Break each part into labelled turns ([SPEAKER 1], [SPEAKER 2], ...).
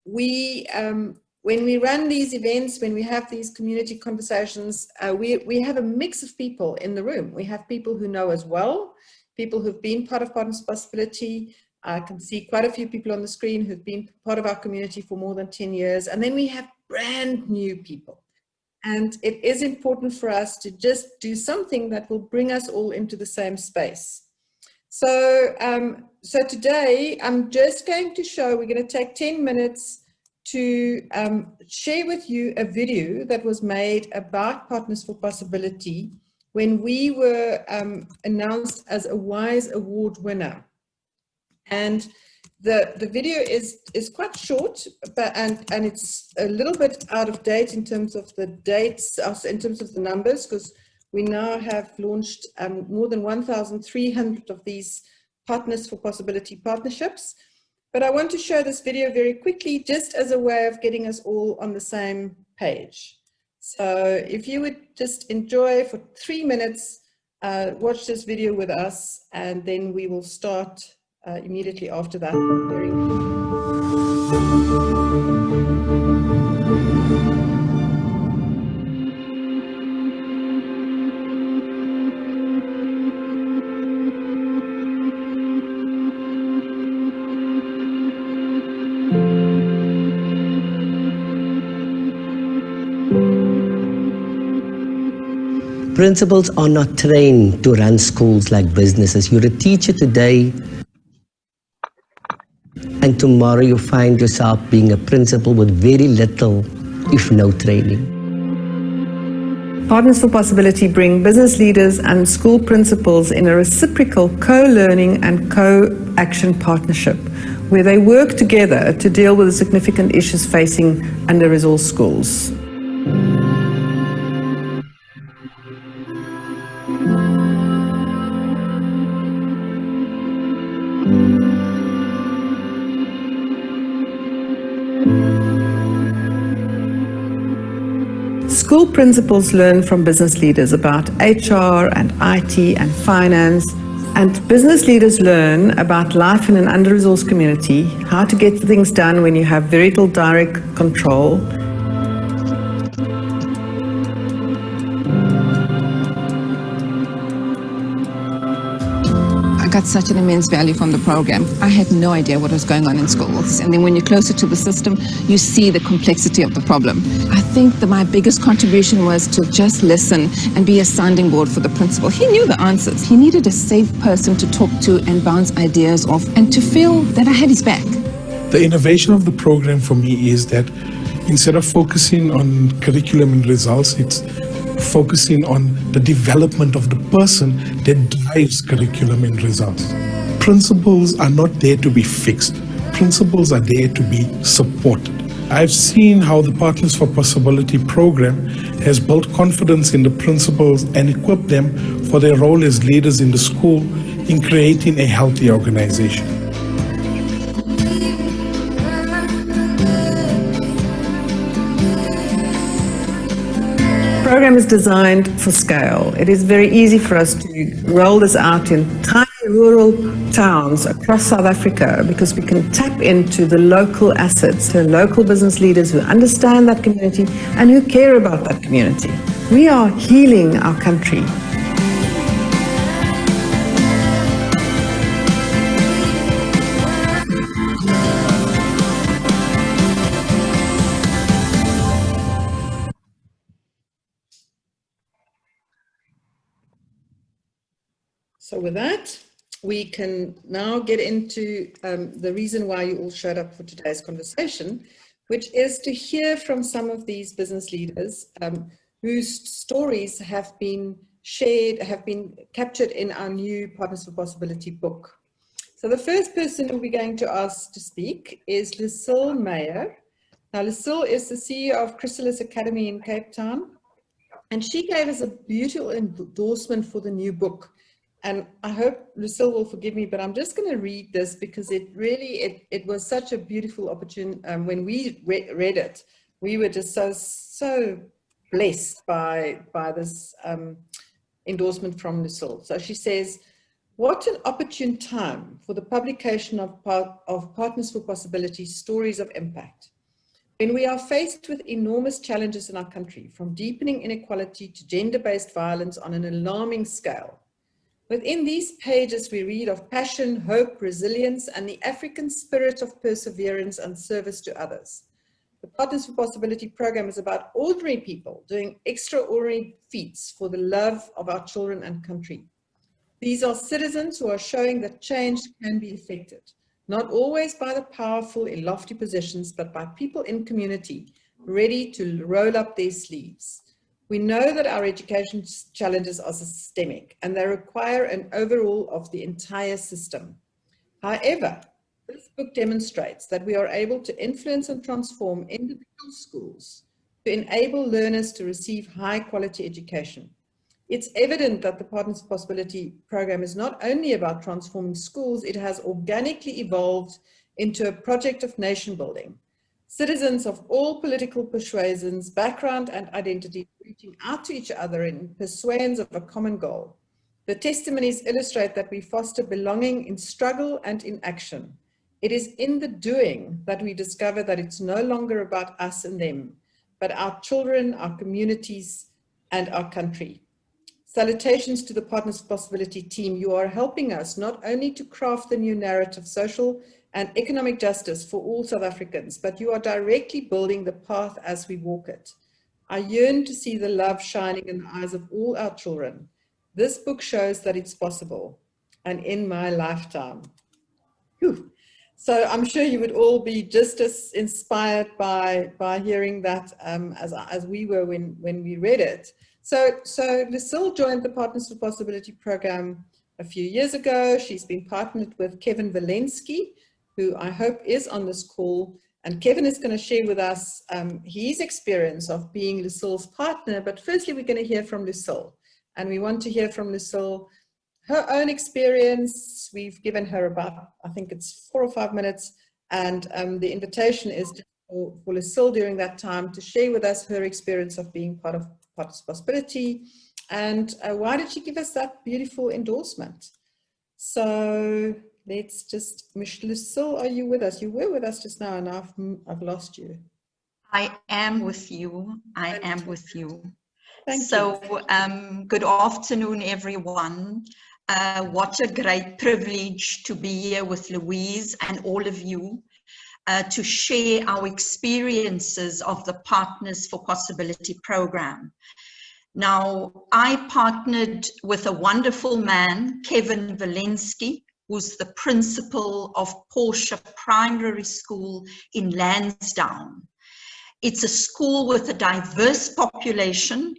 [SPEAKER 1] when we run these events, when we have these community conversations, we have a mix of people in the room. We have people who know us well, people who've been part of Partners for Possibility. I can see quite a few people on the screen who've been part of our community for more than 10 years. And then we have brand new people. And it is important for us to just do something that will bring us all into the same space. So, so today I'm just going to show, we're going to take 10 minutes to share with you a video that was made about Partners for Possibility when we were announced as a WISE Award winner. And the video is quite short, but and it's a little bit out of date in terms of the dates, in terms of the numbers, because we now have launched more than 1,300 of these Partners for Possibility partnerships. But I want to show this video very quickly, just as a way of getting us all on the same page. So if you would just enjoy for 3 minutes, watch this video with us, and then we will start immediately after that.
[SPEAKER 2] Principals are not trained to run schools like businesses. You're a teacher today, and tomorrow you find yourself being a principal with very little, if no training.
[SPEAKER 1] Partners for Possibility bring business leaders and school principals in a reciprocal co-learning and co-action partnership, where they work together to deal with the significant issues facing under-resourced schools. School principals learn from business leaders about HR and IT and finance, and business leaders learn about life in an under-resourced community, how to get things done when you have very little direct control.
[SPEAKER 3] I got such an immense value from the program. I had no idea what was going on in schools. And then when you're closer to the system, you see the complexity of the problem. I think that my biggest contribution was to just listen and be a sounding board for the principal. He knew the answers. He needed a safe person to talk to and bounce ideas off, and to feel that I had his back.
[SPEAKER 4] The innovation of the program for me is that instead of focusing on curriculum and results, it's focusing on the development of the person that drives curriculum and results. Principals are not there to be fixed. Principals are there to be supported. I've seen how the Partners for Possibility program has built confidence in the principals and equipped them for their role as leaders in the school in creating a healthy organization.
[SPEAKER 1] The program is designed for scale. It is very easy for us to roll this out in tiny rural towns across South Africa, because we can tap into the local assets, the local business leaders who understand that community and who care about that community. We are healing our country. So with that, we can now get into the reason why you all showed up for today's conversation, which is to hear from some of these business leaders whose stories have been shared, have been captured in our new Partners for Possibility book. So the first person who we're going to ask to speak is Lucille Meyer. Now, Lucille is the CEO of Chrysalis Academy in Cape Town, and she gave us a beautiful endorsement for the new book. And I hope Lucille will forgive me, but I'm just going to read this because it really, it was such a beautiful opportunity. When we read it, we were just so blessed by this endorsement from Lucille. So she says, "What an opportune time for the publication of Partners for Possibility, Stories of Impact. When we are faced with enormous challenges in our country, from deepening inequality to gender-based violence on an alarming scale, within these pages we read of passion, hope, resilience, and the African spirit of perseverance and service to others. The Partners for Possibility program is about ordinary people doing extraordinary feats for the love of our children and country. These are citizens who are showing that change can be effected, not always by the powerful in lofty positions, but by people in community ready to roll up their sleeves. We know that our education challenges are systemic and they require an overhaul of the entire system. However, this book demonstrates that we are able to influence and transform individual schools to enable learners to receive high quality education. It's evident that the Partners for Possibility program is not only about transforming schools, it has organically evolved into a project of nation building. Citizens of all political persuasions, background and identity reaching out to each other in pursuance of a common goal. The testimonies illustrate that we foster belonging in struggle and in action. It is in the doing that we discover that it's no longer about us and them, but our children, our communities, and our country. Salutations to the Partners for Possibility team. You are helping us not only to craft the new narrative, social and economic justice for all South Africans, but you are directly building the path as we walk it. I yearn to see the love shining in the eyes of all our children. This book shows that it's possible, and in my lifetime. Whew. So I'm sure you would all be just as inspired by hearing that as we were when we read it. So Lucille joined the Partners for Possibility program a few years ago. She's been partnered with Kevin Walensky, who I hope is on this call. And Kevin is going to share with us his experience of being Lucille's partner. But firstly, we're going to hear from Lucille. And we want to hear from Lucille her own experience. We've given her about, I think it's 4 or 5 minutes. And the invitation is for Lucille during that time to share with us her experience of being part of Partners for Possibility, and why did she give us that beautiful endorsement? So let's just, Miss Lucille, are you with us? You were with us just now, and I've lost you.
[SPEAKER 5] I am with you. I am with you.
[SPEAKER 1] Thank you.
[SPEAKER 5] So, good afternoon, everyone. What a great privilege to be here with Louise and all of you to share our experiences of the Partners for Possibility program. Now, I partnered with a wonderful man, Kevin Walensky, who's the principal of Portia Primary School in Lansdowne. It's a school with a diverse population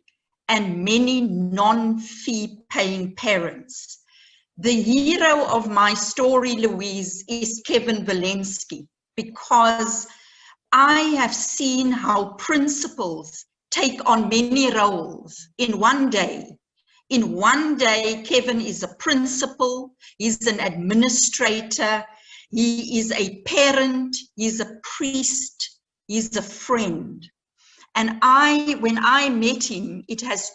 [SPEAKER 5] and many non-fee paying parents. The hero of my story, Louise, is Kevin Walensky, because I have seen how principals take on many roles in one day. In one day, Kevin is a principal, he's an administrator, he is a parent, he's a priest, he's a friend. And when I met him, it has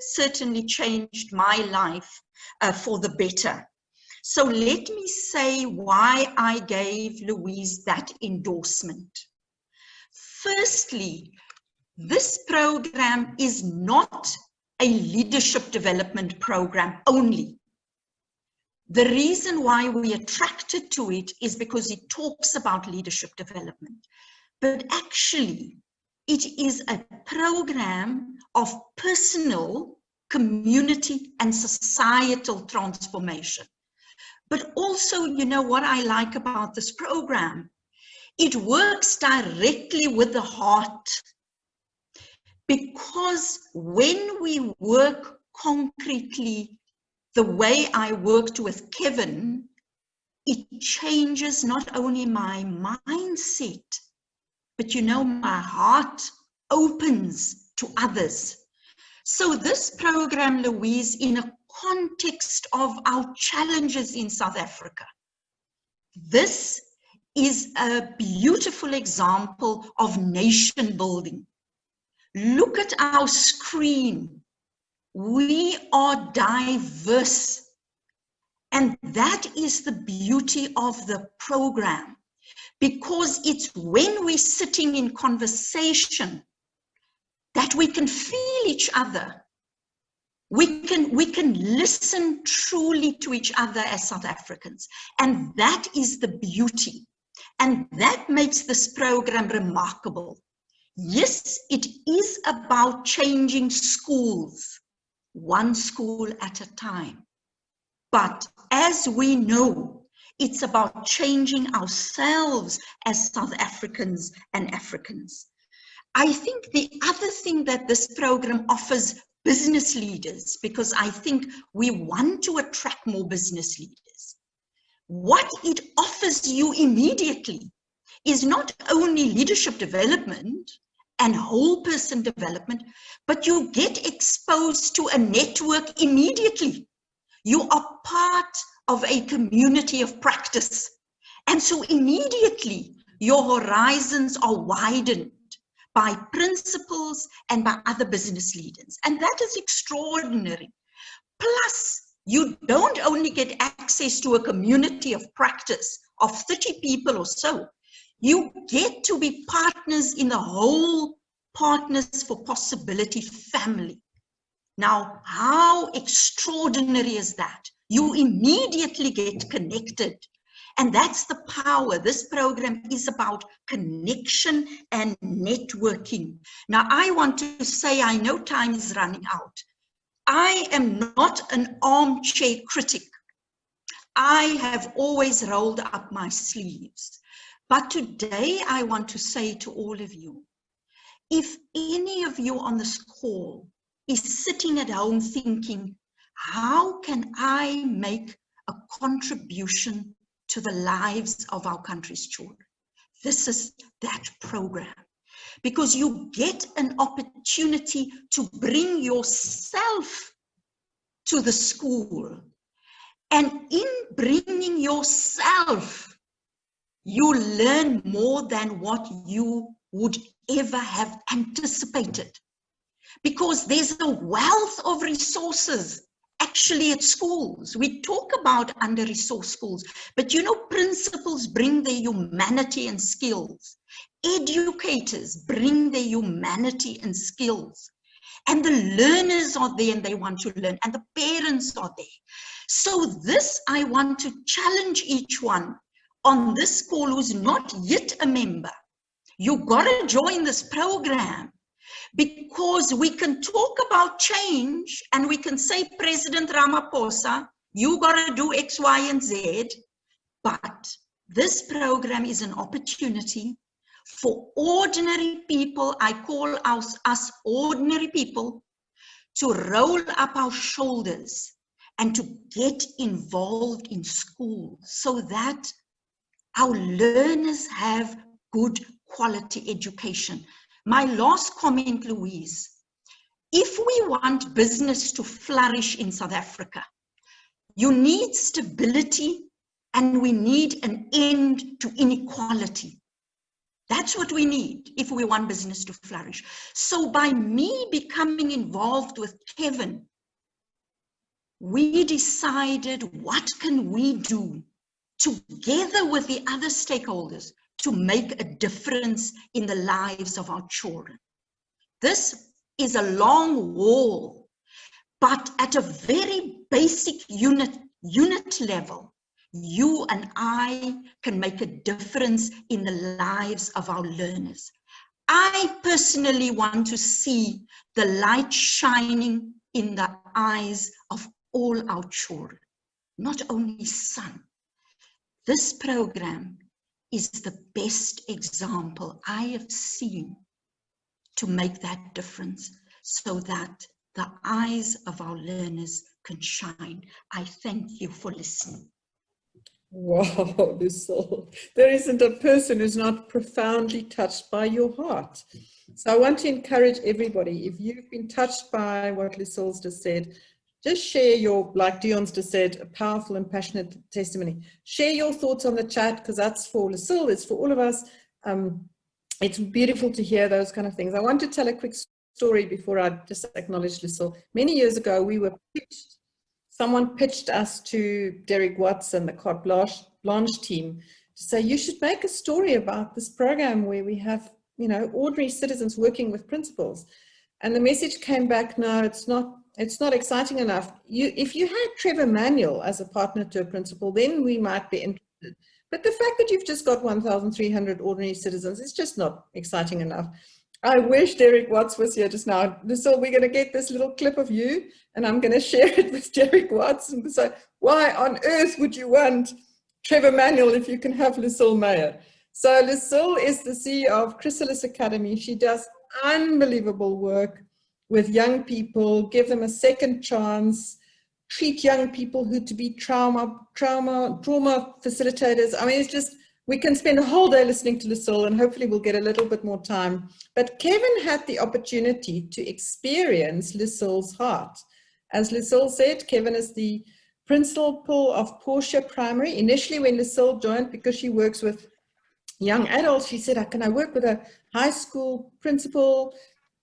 [SPEAKER 5] certainly changed my life for the better. So let me say why I gave Louise that endorsement. Firstly, this program is not a leadership development program only. The reason why we are attracted to it is because it talks about leadership development. But actually, it is a program of personal, community, and societal transformation. But also, you know what I like about this program? It works directly with the heart. Because when we work concretely the way I worked with Kevin, it changes not only my mindset, but you know, my heart opens to others. So this program, Louise, in a context of our challenges in South Africa, this is a beautiful example of nation building. Look at our screen. We are diverse. And that is the beauty of the program, because it's when we're sitting in conversation that we can feel each other. We can listen truly to each other as South Africans. And that is the beauty. And that makes this program remarkable. Yes, it is about changing schools, one school at a time. But as we know, it's about changing ourselves as South Africans and Africans. I think the other thing that this program offers business leaders, because I think we want to attract more business leaders, what it offers you immediately is not only leadership development and whole person development, but you get exposed to a network immediately. You are part of a community of practice. And so immediately your horizons are widened by principals and by other business leaders. And that is extraordinary. Plus, you don't only get access to a community of practice of 30 people or so, you get to be partners in the whole Partners for Possibility family. Now, how extraordinary is that? You immediately get connected. And that's the power. This program is about connection and networking. Now, I want to say, I know time is running out. I am not an armchair critic. I have always rolled up my sleeves. But today I want to say to all of you, if any of you on this call is sitting at home thinking, how can I make a contribution to the lives of our country's children? This is that program, because you get an opportunity to bring yourself to the school. And in bringing yourself, you learn more than what you would ever have anticipated. Because there's a wealth of resources actually at schools. We talk about under-resourced schools, but you know, principals bring their humanity and skills. Educators bring their humanity and skills. And the learners are there and they want to learn, and the parents are there. So this, I want to challenge each one on this call who's not yet a member. You got to join this program, because we can talk about change and we can say, President Ramaphosa, you got to do X, Y, and Z. But this program is an opportunity for ordinary people, I call us ordinary people, to roll up our shoulders and to get involved in school so that our learners have good quality education. My last comment, Louise, if we want business to flourish in South Africa, you need stability and we need an end to inequality. That's what we need if we want business to flourish. So by me becoming involved with Kevin, we decided, what can we do together with the other stakeholders to make a difference in the lives of our children? This is a long haul, but at a very basic unit level, you and I can make a difference in the lives of our learners. I personally want to see the light shining in the eyes of all our children, not only son. This program is the best example I have seen to make that difference so that the eyes of our learners can shine. I thank you for listening.
[SPEAKER 1] Wow, Lucille, there isn't a person who's not profoundly touched by your heart. So I want to encourage everybody, if you've been touched by what Lucille's just said, just share your, like Dion's just said, a powerful and passionate testimony. Share your thoughts on the chat, because that's for Lucille, it's for all of us. It's beautiful to hear those kind of things. I want to tell a quick story before I just acknowledge Lucille. Many years ago, we were pitched. Someone pitched us to Derek Watts and the Carte Blanche team to say, you should make a story about this program where we have, you know, ordinary citizens working with principals. And the message came back, no, it's not exciting enough. If you had Trevor Manuel as a partner to a principal, then we might be interested. But the fact that you've just got 1,300 ordinary citizens is just not exciting enough. I wish Derek Watts was here just now. So we're going to get this little clip of you, and I'm going to share it with Derek Watts and say, why on earth would you want Trevor Manuel if you can have Lucille Meyer? So Lucille is the CEO of Chrysalis Academy. She does unbelievable work with young people, give them a second chance, treat young people who to be trauma facilitators. I mean, it's just, we can spend a whole day listening to Lucille, and hopefully we'll get a little bit more time. But Kevin had the opportunity to experience Lucille's heart. As Lucille said, Kevin is the principal of Portia Primary. Initially when Lucille joined, because she works with young adults, she said, can I work with a high school principal?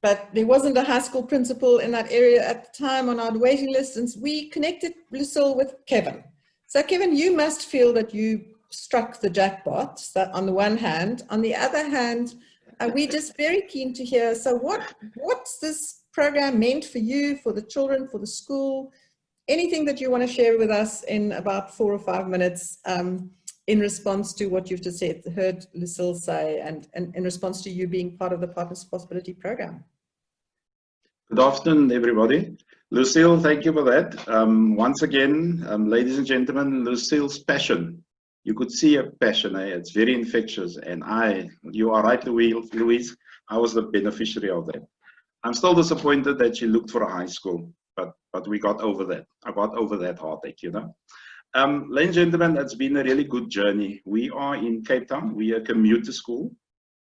[SPEAKER 1] But there wasn't a high school principal in that area at the time on our waiting list, and we connected Lucille with Kevin. So Kevin, you must feel that you struck the jackpot, that on the one hand. On the other hand, we're just very keen to hear, so what's this program meant for you, for the children, for the school? Anything that you want to share with us in about 4 or 5 minutes in response to what you've just said, heard Lucille say, and in response to you being part of the Partners Possibility program.
[SPEAKER 6] Good afternoon, everybody. Lucille, thank you for that. Once again, ladies and gentlemen, Lucille's passion. You could see her passion, it's very infectious. And you are right, Louise, I was the beneficiary of that. I'm still disappointed that she looked for a high school, but we got over that. I got over that heartache, you know. Ladies and gentlemen, it's been a really good journey. We are in Cape Town. We are a commuter school.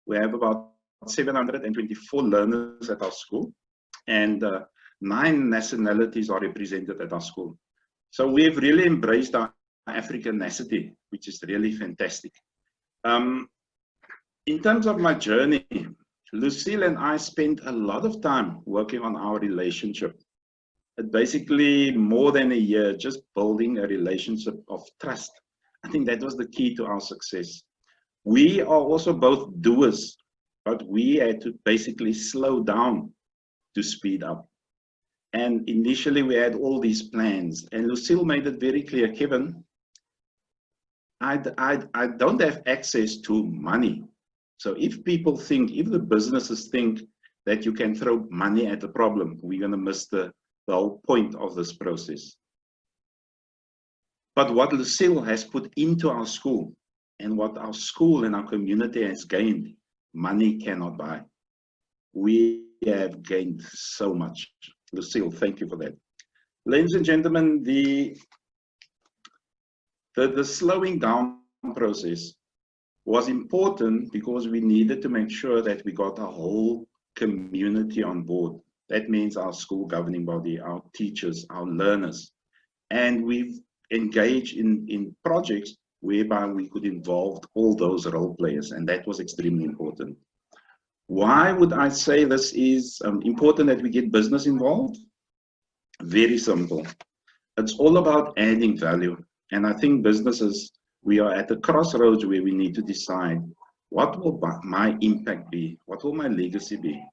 [SPEAKER 6] We have about 724 learners at our school, and 9 nationalities are represented at our school. So we've really embraced our Africanacity, which is really fantastic. In terms of my journey, Lucille and I spent a lot of time working on our relationship. Basically more than a year, just building a relationship of trust. I think that was the key to our success. We are also both doers, but we had to basically slow down to speed up. And initially we had all these plans, and Lucille made it very clear, Kevin, I don't have access to money. So if people think, if the businesses think that you can throw money at the problem, we're going to miss the whole point of this process. But what Lucille has put into our school, and what our school and our community has gained, money cannot buy. We have gained so much. Lucille, thank you for that. Ladies and gentlemen, the slowing down process was important because we needed to make sure that we got our whole community on board. That means our school governing body, our teachers, our learners. And we've engaged in projects whereby we could involve all those role players, and that was extremely important. Why would I say this is important that we get business involved? Very simple. It's all about adding value. And I think businesses, we are at the crossroads where we need to decide, what will my impact be? What will my legacy be?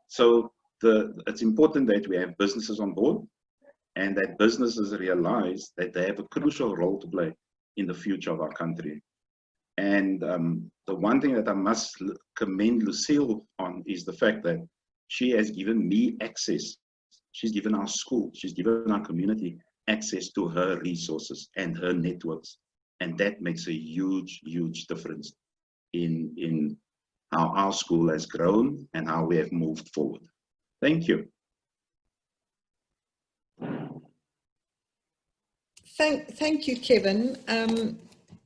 [SPEAKER 6] So it's important that we have businesses on board, and that businesses realize that they have a crucial role to play in the future of our country. And the one thing that I must commend Lucille on is the fact that she has given me access. She's given our school, she's given our community access to her resources and her networks. And that makes a huge, huge difference in how our school has grown and how we have moved forward. Thank you.
[SPEAKER 1] Thank you, Kevin.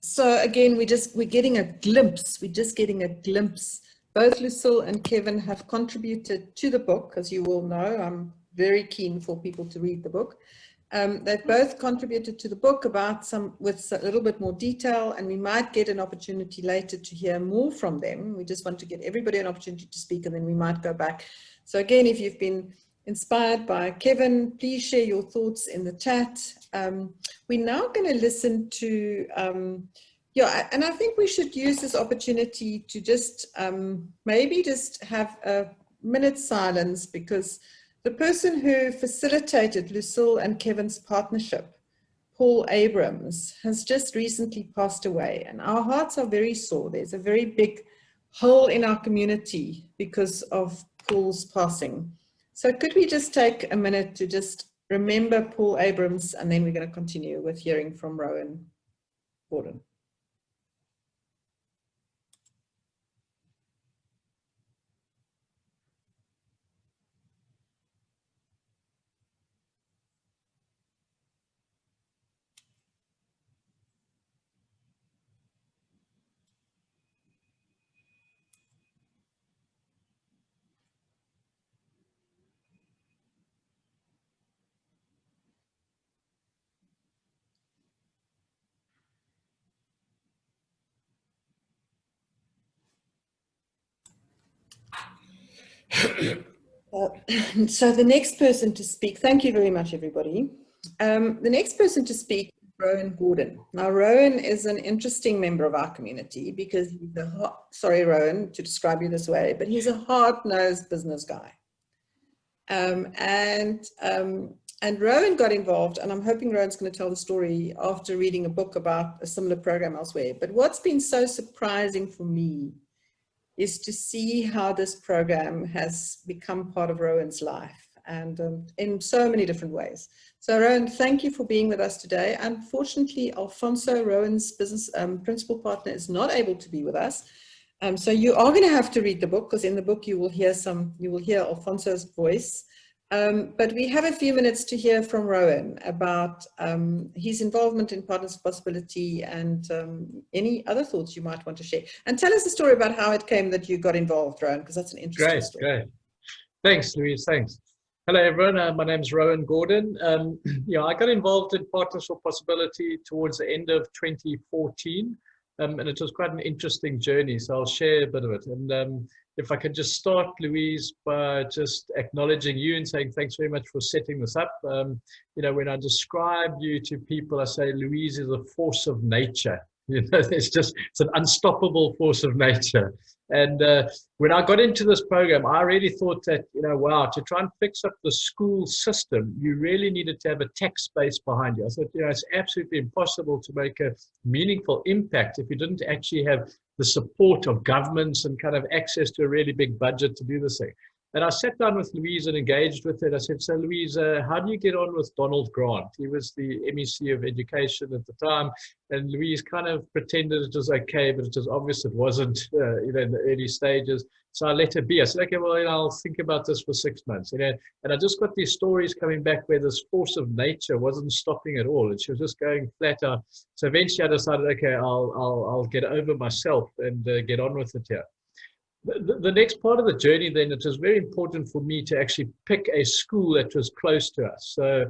[SPEAKER 1] So again, we're getting a glimpse. We're just getting a glimpse. Both Lucille and Kevin have contributed to the book, as you all know. I'm very keen for people to read the book. They've both contributed to the book with a little bit more detail, and we might get an opportunity later to hear more from them. We just want to get everybody an opportunity to speak, and then we might go back. So again, if you've been inspired by Kevin, please share your thoughts in the chat. We're now going to listen to Yeah, and I think we should use this opportunity to just maybe just have a minute's silence, because the person who facilitated Lucille and Kevin's partnership, Paul Abrams, has just recently passed away, and our hearts are very sore. There's a very big hole in our community because of Paul's passing. So could we just take a minute to just remember Paul Abrams, and then we're going to continue with hearing from Rowan Gordon. So the next person to speak, thank you very much, everybody. The next person to speak is Rowan Gordon. Now, Rowan is an interesting member of our community because he's sorry, Rowan, to describe you this way, but he's a hard-nosed business guy. And Rowan got involved, and I'm hoping Rowan's going to tell the story after reading a book about a similar program elsewhere. But what's been so surprising for me is to see how this program has become part of Rowan's life, and in so many different ways. So Rowan, thank you for being with us today. Unfortunately, Alfonso, Rowan's business principal partner, is not able to be with us. So you are going to have to read the book, because in the book you will hear Alfonso's voice. But we have a few minutes to hear from Rowan about his involvement in Partners for Possibility, and any other thoughts you might want to share. And tell us the story about how it came that you got involved, Rowan, because that's an interesting story.
[SPEAKER 7] Great. Thanks, Louise. Thanks. Hello, everyone. My name is Rowan Gordon. Yeah, I got involved in Partners for Possibility towards the end of 2014, and it was quite an interesting journey. So I'll share a bit of it. And if I could just start, Louise, by just acknowledging you and saying thanks very much for setting this up. You know, when I describe you to people, I say Louise is a force of nature. You know, it's an unstoppable force of nature. And when I got into this program, I really thought that, you know, wow, to try and fix up the school system, you really needed to have a tax base behind you. I thought, you know, it's absolutely impossible to make a meaningful impact if you didn't actually have the support of governments and kind of access to a really big budget to do this thing. And I sat down with Louise and engaged with her. I said, so Louise, how do you get on with Donald Grant? He was the MEC of Education at the time. And Louise kind of pretended it was okay, but it was obvious it wasn't, you know, in the early stages. So I let her be. I said, okay, well, you know, I'll think about this for 6 months. You know, and I just got these stories coming back where this force of nature wasn't stopping at all, and she was just going flat out. So eventually I decided, okay, I'll get over myself and get on with it here. The next part of the journey, then, it was very important for me to actually pick a school that was close to us. So,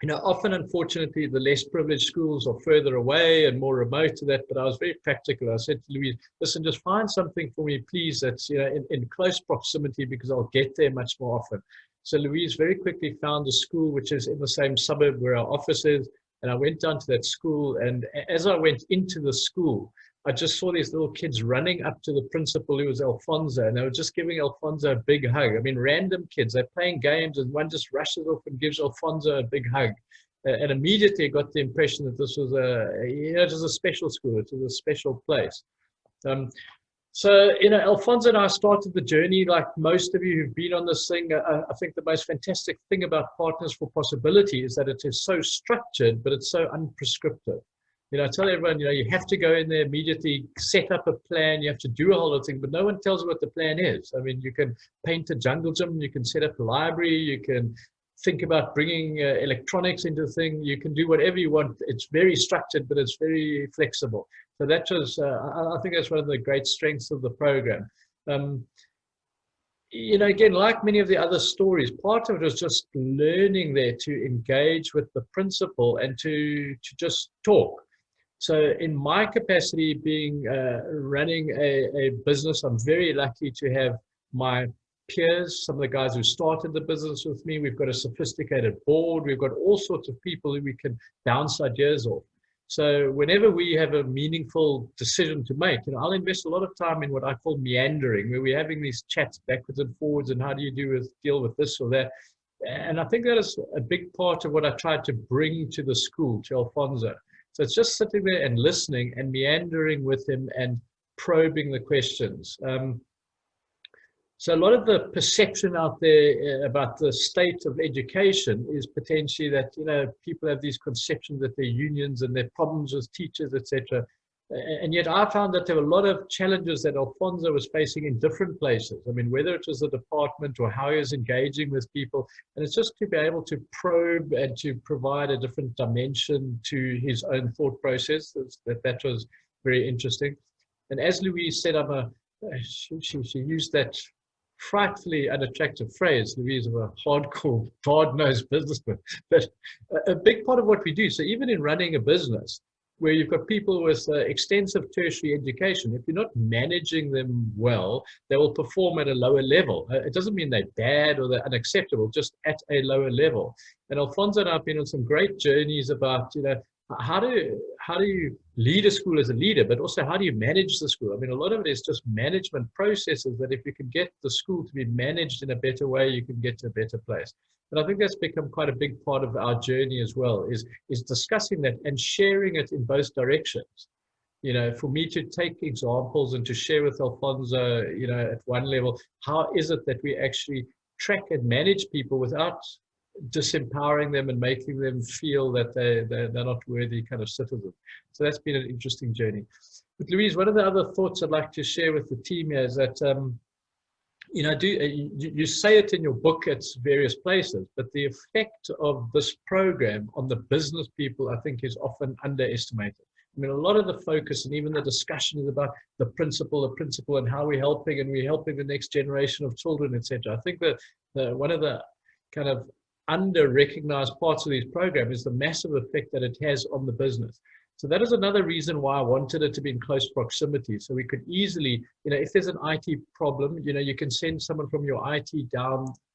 [SPEAKER 7] you know, often, unfortunately, the less privileged schools are further away and more remote to that. But I was very practical. I said to Louise, listen, just find something for me, please, that's, you know, in close proximity, because I'll get there much more often. So Louise very quickly found a school which is in the same suburb where our office is. And I went down to that school. And as I went into the school, I just saw these little kids running up to the principal, who was Alfonso, and they were just giving Alfonso a big hug. I mean, random kids, they're playing games, and one just rushes off and gives Alfonso a big hug. And immediately got the impression that this was it was a special school, it was a special place. So, you know, Alfonso and I started the journey like most of you who've been on this thing. I think the most fantastic thing about Partners for Possibility is that it is so structured, but it's so unprescriptive. You know, I tell everyone, you know, you have to go in there immediately, set up a plan, you have to do a whole lot of things, but no one tells you what the plan is. I mean, you can paint a jungle gym, you can set up a library, you can think about bringing electronics into the thing, you can do whatever you want. It's very structured, but it's very flexible. So that was, I think that's one of the great strengths of the program. You know, again, like many of the other stories, part of it was just learning there to engage with the principal and to just talk. So in my capacity being running a business, I'm very lucky to have my peers, some of the guys who started the business with me. We've got a sophisticated board. We've got all sorts of people who we can bounce ideas off. So whenever we have a meaningful decision to make, I'll invest a lot of time in what I call meandering, where we're having these chats backwards and forwards, and how do you deal with this or that. And I think that is a big part of what I tried to bring to the school, to Alfonso. So it's just sitting there and listening and meandering with him and probing the questions. So a lot of the perception out there about the state of education is potentially that, people have these conceptions that they're unions and their problems with teachers, etc. And yet I found that there were a lot of challenges that Alfonso was facing in different places. I mean, whether it was the department or how he was engaging with people. And it's just to be able to probe and to provide a different dimension to his own thought process. That was very interesting. And as Louise said, she used that frightfully unattractive phrase, Louise, of a hardcore, hard-nosed businessman. But a big part of what we do, so even in running a business, where you've got people with extensive tertiary education, if you're not managing them well, they will perform at a lower level. It doesn't mean they're bad or they're unacceptable, just at a lower level. And Alfonso and I have been on some great journeys about, how do you lead a school as a leader, but also how do you manage the school? I mean, a lot of it is just management processes that if you can get the school to be managed in a better way, you can get to a better place. And I think that's become quite a big part of our journey as well, is discussing that and sharing it in both directions. For me to take examples and to share with Alfonso, at one level, how is it that we actually track and manage people without disempowering them and making them feel that they're not worthy kind of citizens. So that's been an interesting journey. But Louise, one of the other thoughts I'd like to share with the team here is that, you say it in your book at various places, but the effect of this program on the business people, I think, is often underestimated. I mean, a lot of the focus and even the discussion is about the principal, and how we're helping the next generation of children, etc. I think that one of the kind of under-recognized parts of these programs is the massive effect that it has on the business. So that is another reason why I wanted it to be in close proximity. So we could easily, if there's an IT problem, you can send someone from your IT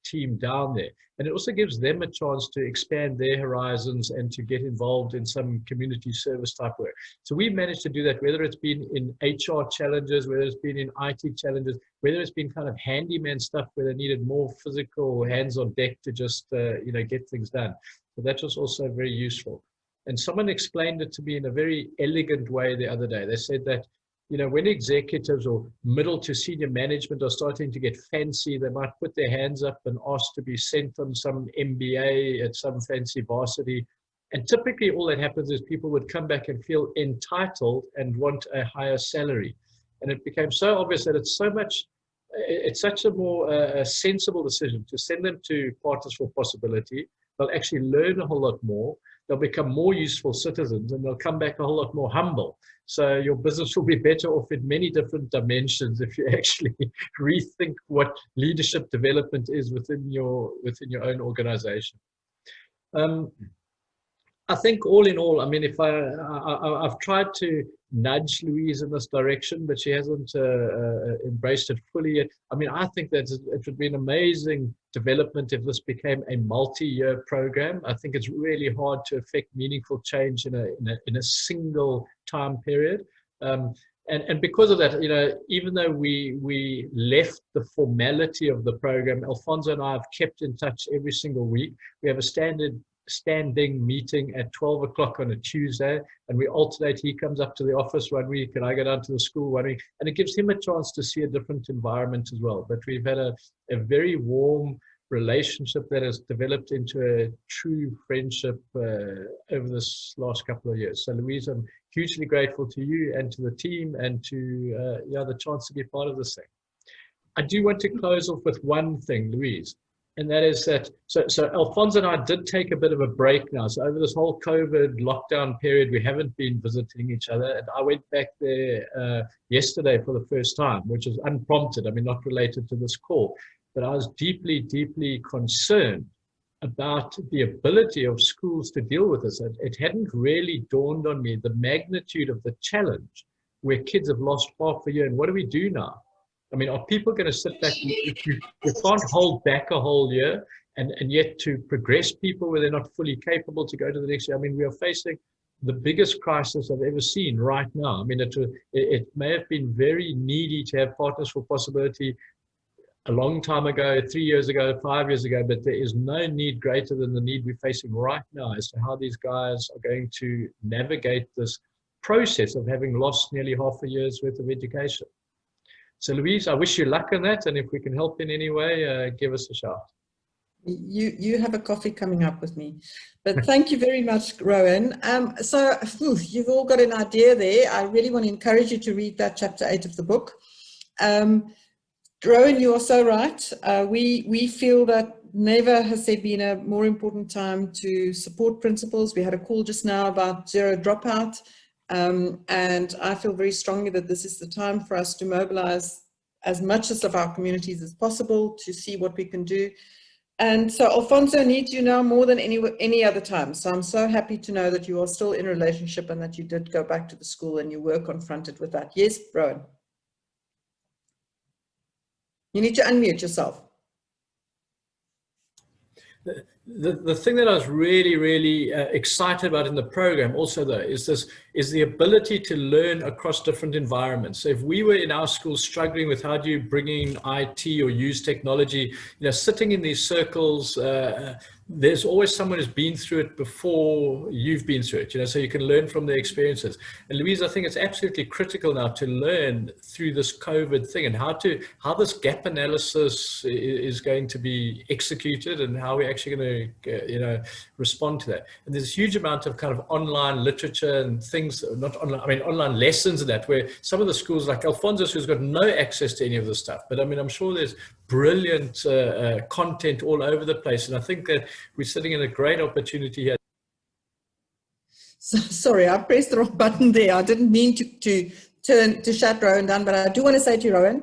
[SPEAKER 7] team down there. And it also gives them a chance to expand their horizons and to get involved in some community service type work. So we managed to do that, whether it's been in HR challenges, whether it's been in IT challenges, whether it's been kind of handyman stuff where they needed more physical hands on deck to just, get things done. So that was also very useful. And someone explained it to me in a very elegant way the other day. They said that, when executives or middle to senior management are starting to get fancy, they might put their hands up and ask to be sent on some MBA at some fancy varsity. And typically all that happens is people would come back and feel entitled and want a higher salary. And it became so obvious that it's such a more sensible decision to send them to Partners for Possibility. They'll actually learn a whole lot more. They'll become more useful citizens, and they'll come back a whole lot more humble. So your business will be better off in many different dimensions if you actually rethink what leadership development is within your own organization. I think all in all, I mean, if I've tried to nudge Louise in this direction, but she hasn't embraced it fully yet. I mean, I think that it would be an amazing development if this became a multi-year program. I think it's really hard to affect meaningful change in a single time period. And because of that, even though we left the formality of the program, Alfonso and I have kept in touch every single week. We have a standing meeting at 12 o'clock on a Tuesday, and we alternate. He comes up to the office one week and I go down to the school one week, and it gives him a chance to see a different environment as well. But we've had a very warm relationship that has developed into a true friendship over this last couple of years. So Louise, I'm hugely grateful to you and to the team and to the chance to be part of this thing. I do want to close off with one thing, Louise. And that is that, so Alfonso and I did take a bit of a break now. So over this whole COVID lockdown period, we haven't been visiting each other. And I went back there yesterday for the first time, which was unprompted. I mean, not related to this call, but I was deeply, deeply concerned about the ability of schools to deal with this. It hadn't really dawned on me the magnitude of the challenge where kids have lost half a year. And what do we do now? I mean, are people going to sit back? You can't hold back a whole year and yet to progress people where they're not fully capable to go to the next year. I mean, we are facing the biggest crisis I've ever seen right now. I mean, it may have been very needy to have Partners for Possibility a long time ago, 3 years ago, 5 years ago, but there is no need greater than the need we're facing right now as to how these guys are going to navigate this process of having lost nearly half a year's worth of education. So Louise, I wish you luck in that, and if we can help in any way, give us a shout.
[SPEAKER 1] You have a coffee coming up with me, but thank you very much, Rowan. So you've all got an idea there. I really want to encourage you to read that chapter 8 of the book. Rowan, you are so right. We feel that never has there been a more important time to support principals. We had a call just now about zero dropout, and I feel very strongly that this is the time for us to mobilize as much of our communities as possible to see what we can do. And so Alfonso needs you now more than any other time. So I'm so happy to know that you are still in a relationship and that you did go back to the school and you were confronted with that. Yes, Rowan. You need to unmute yourself.
[SPEAKER 7] The thing that I was really excited about in the program also though is the ability to learn across different environments. So if we were in our school struggling with how do you bring in IT or use technology, sitting in these circles, there's always someone who's been through it before you've been through it, so you can learn from their experiences. And Louise, I think it's absolutely critical now to learn through this COVID thing and how this gap analysis is going to be executed and how we're actually going to, respond to that. And there's a huge amount of kind of online literature and things, not online, I mean, online lessons and that, where some of the schools like Alfonso's, who's got no access to any of this stuff, but I mean, I'm sure there's brilliant content all over the place. And I think that we're sitting in a great opportunity here.
[SPEAKER 1] So, sorry, I pressed the wrong button there. I didn't mean to shut Rowan down, but I do want to say to you, Rowan,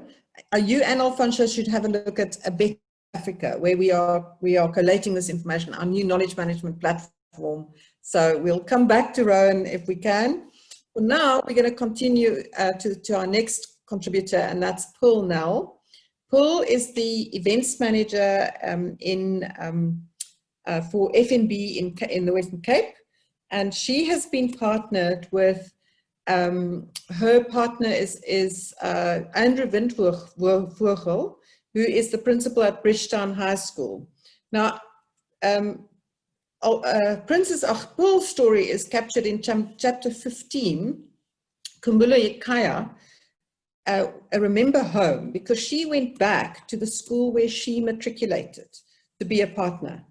[SPEAKER 1] you and Alfonso should have a look at a Better Africa, where we are collating this information, our new knowledge management platform. So we'll come back to Rowan if we can. For now, we're going to continue to our next contributor, and that's Pearl Nell. Pearl is the events manager for FNB in the Western Cape, and she has been partnered with, her partner is Andrew Windvogel, who is the principal at Bridgetown High School. Now, Princess Pearl's story is captured in chapter 15, Kumbula Yekaya, Remember Home, because she went back to the school where she matriculated to be a partner.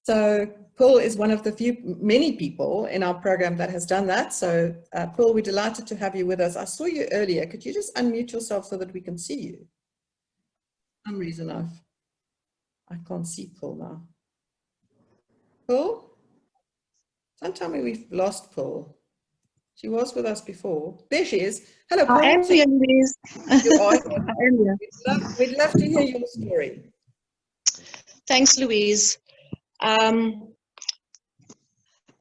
[SPEAKER 1] So Pearl is one of the many people in our program that has done that. So Pearl, we're delighted to have you with us. I saw you earlier. Could you just unmute yourself so that we can see you? For some reason I can't see Pearl now. Pearl? Don't tell me we've lost Pearl. She was with us before. There she is. Hello, Pearl.
[SPEAKER 8] I am here, Louise.
[SPEAKER 1] You are?
[SPEAKER 8] I am here.
[SPEAKER 1] We'd love to hear your story.
[SPEAKER 8] Thanks, Louise.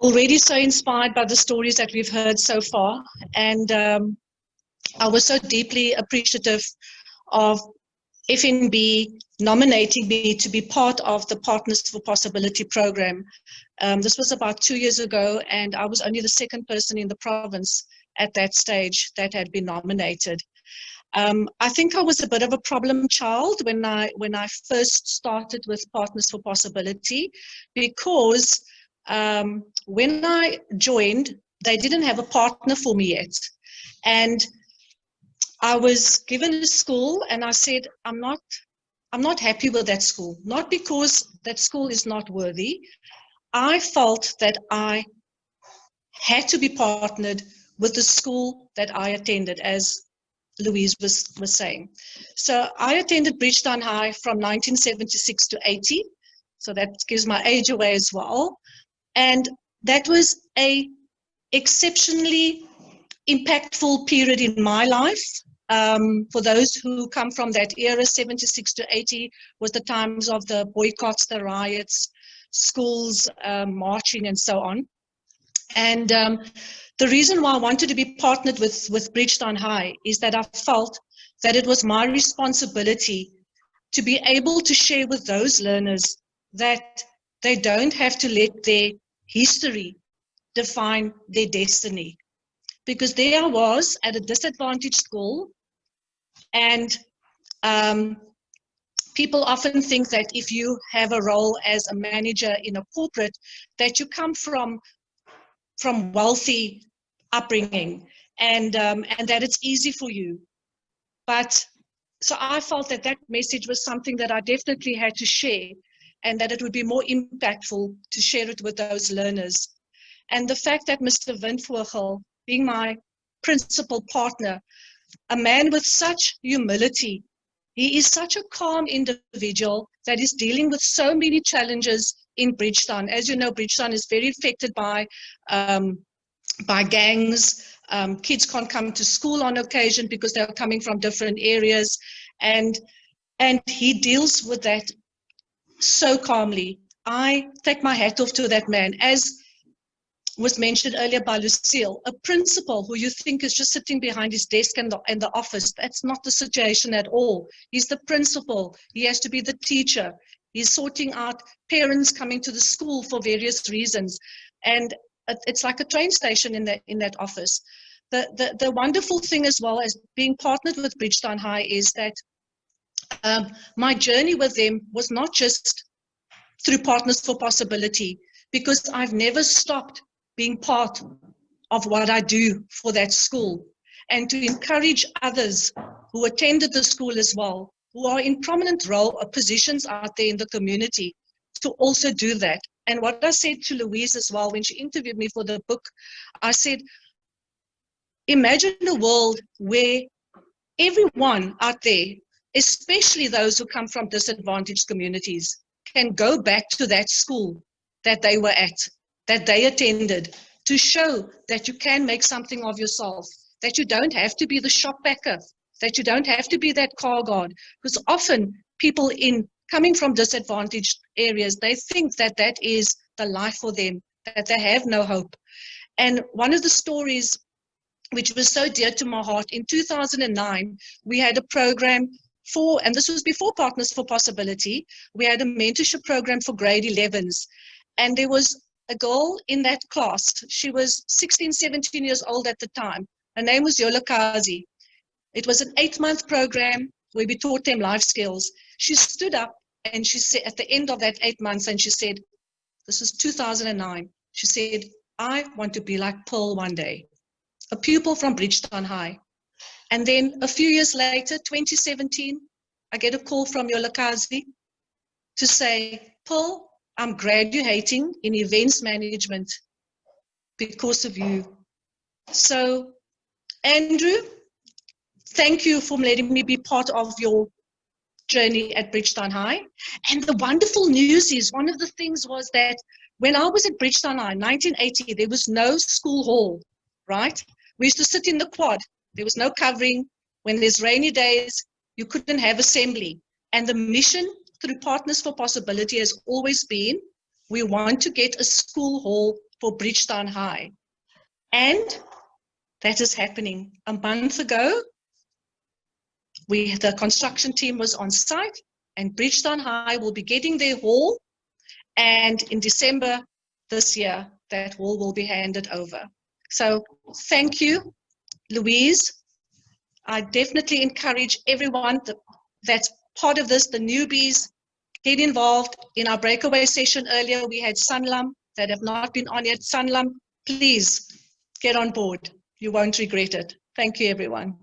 [SPEAKER 8] Already so inspired by the stories that we've heard so far, and I was so deeply appreciative of FNB nominating me to be part of the Partners for Possibility program. This was about 2 years ago, and I was only the second person in the province at that stage that had been nominated. I think I was a bit of a problem child when I first started with Partners for Possibility, because when I joined, they didn't have a partner for me yet. And I was given a school, and I said, I'm not happy with that school, not because that school is not worthy. I felt that I had to be partnered with the school that I attended, as Louise was saying. So I attended Bridgetown High from 1976 to 80. So that gives my age away as well. And that was a exceptionally impactful period in my life. For those who come from that era, 76 to 80 was the times of the boycotts, the riots, schools marching, and so on. And the reason why I wanted to be partnered with Bridgetown High is that I felt that it was my responsibility to be able to share with those learners that they don't have to let their history define their destiny. Because there I was at a disadvantaged school, and people often think that if you have a role as a manager in a corporate, that you come from wealthy upbringing, and that it's easy for you. But so I felt that that message was something that I definitely had to share, and that it would be more impactful to share it with those learners. And the fact that Mr. Windvogel, being my principal partner, a man with such humility, he is such a calm individual that is dealing with so many challenges in Bridgetown. As you know, Bridgetown is very affected by gangs. Kids can't come to school on occasion because they're coming from different areas, and he deals with that so calmly. I take my hat off to that man. As was mentioned earlier by Lucille, a principal who you think is just sitting behind his desk in the office. That's not the situation at all. He's the principal. He has to be the teacher. He's sorting out parents coming to the school for various reasons. And it's like a train station in that office. The wonderful thing as well as being partnered with Bridgetown High is that my journey with them was not just through Partners for Possibility, because I've never stopped being part of what I do for that school, and to encourage others who attended the school as well, who are in prominent role or positions out there in the community, to also do that. And what I said to Louise as well, when she interviewed me for the book, I said, imagine a world where everyone out there, especially those who come from disadvantaged communities, can go back to that school that they were at, that they attended, to show that you can make something of yourself, that you don't have to be the shop packer, that you don't have to be that car guard, because often people coming from disadvantaged areas, they think that that is the life for them, that they have no hope. And one of the stories which was so dear to my heart, in 2009, we had a program and this was before Partners for Possibility, we had a mentorship program for grade 11s. And there was a girl in that class. She was 16, 17 years old at the time. Her name was Yola Kazi. It was an 8-month program where we taught them life skills. She stood up and she said, at the end of that 8 months, and she said, this is 2009, she said, I want to be like Pearl one day, a pupil from Bridgetown High. And then a few years later, 2017, I get a call from Yola Kazi to say, Pearl, I'm graduating in events management because of you. So, Andrew, thank you for letting me be part of your journey at Bridgetown High. And the wonderful news is, one of the things was that when I was at Bridgetown High in 1980, there was no school hall, right? We used to sit in the quad. There was no covering. When there's rainy days, you couldn't have assembly. And the mission through Partners for Possibility has always been, we want to get a school hall for Bridgetown High. And that is happening. A month ago, the construction team was on site, and Bridgetown High will be getting their hall. And in December this year, that hall will be handed over. So thank you, Louise. I definitely encourage everyone that's part of this, the newbies, get involved. In our breakaway session earlier, we had Sanlam that have not been on yet. Sanlam, please get on board. You won't regret it. Thank you, everyone.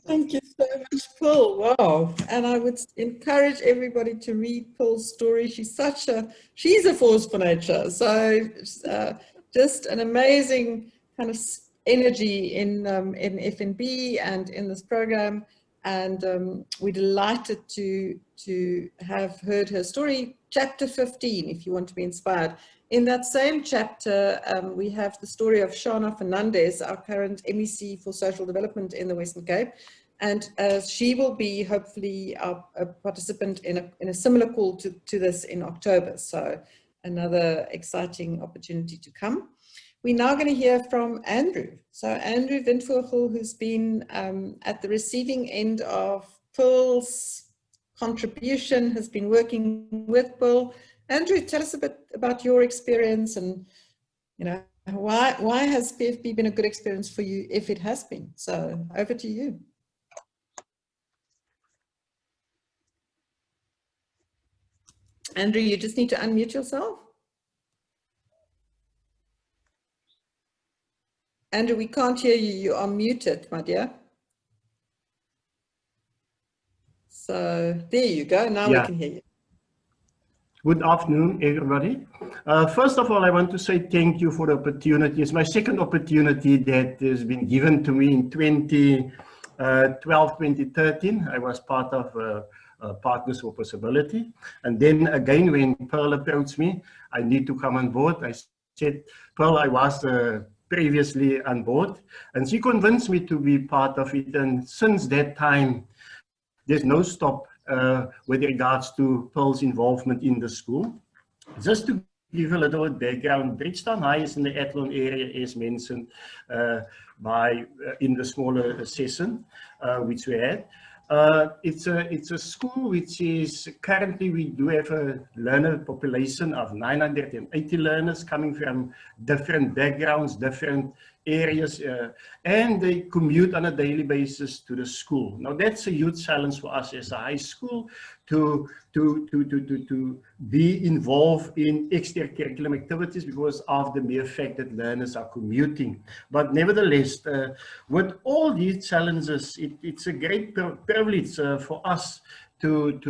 [SPEAKER 1] Thank you so much, Pearl. Wow. And I would encourage everybody to read Pearl's story. She's a force for nature. So just an amazing kind of energy in FNB and in this program. And we're delighted to have heard her story. Chapter 15, if you want to be inspired. In that same chapter, we have the story of Shauna Fernandez, our current MEC for Social Development in the Western Cape. And she will be hopefully a participant in a similar call to this in October. So another exciting opportunity to come. We're now going to hear from Andrew. So Andrew Windvogel, who's been at the receiving end of Pearl's contribution, has been working with Pearl. Andrew, tell us a bit about your experience and You know, why has PFP been a good experience for you if it has been? So over to you. Andrew, you just need to unmute yourself. Andrew, we can't hear you. You are muted, my dear. So there you go. Now we can hear you.
[SPEAKER 9] Good afternoon, everybody. First of all, I want to say thank you for the opportunity. It's my second opportunity that has been given to me in 2012, 2013. I was part of Partners for Possibility. And then again, when Pearl approached me, I need to come on board. I said, Pearl, I was previously on board. And she convinced me to be part of it. And since that time, there's no stop with regards to Pearl's involvement in the school. Just to give a little background, Bridgetown High is in the Athlone area, as mentioned in the smaller session which we had. It's a school which is currently, we do have a learner population of 980 learners coming from different backgrounds, different areas, and they commute on a daily basis to the school. Now that's a huge challenge for us as a high school to be involved in extracurricular activities because of the mere fact that learners are commuting. But nevertheless, with all these challenges, it's a great privilege for us to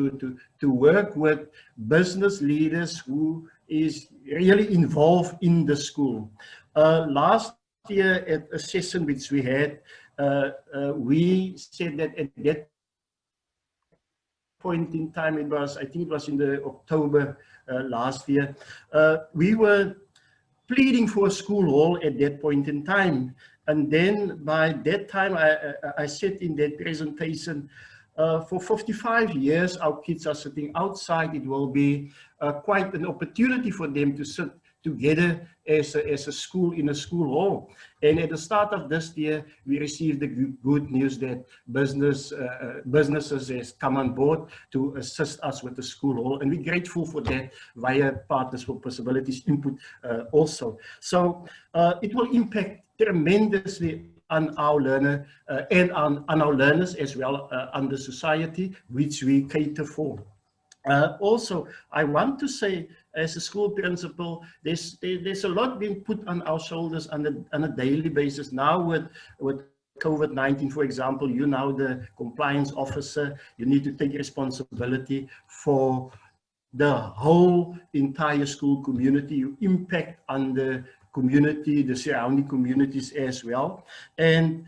[SPEAKER 9] work with business leaders who is really involved in the school. Last year at a session which we had, we said that at that point in time, it was, I think it was in the October last year, we were pleading for a school hall at that point in time. And then by that time, I said in that presentation, for 55 years, our kids are sitting outside. It will be quite an opportunity for them to sit together as a school in a school hall. And at the start of this year, we received the good news that businesses has come on board to assist us with the school hall. And we're grateful for that via Partners for Possibilities input also. So it will impact tremendously on our learner and on our learners as well, on the society which we cater for. Also, I want to say, as a school principal, there's a lot being put on our shoulders on a daily basis now with COVID-19, for example. You're now the compliance officer. You need to take responsibility for the whole entire school community. You impact on the community, the surrounding communities as well. And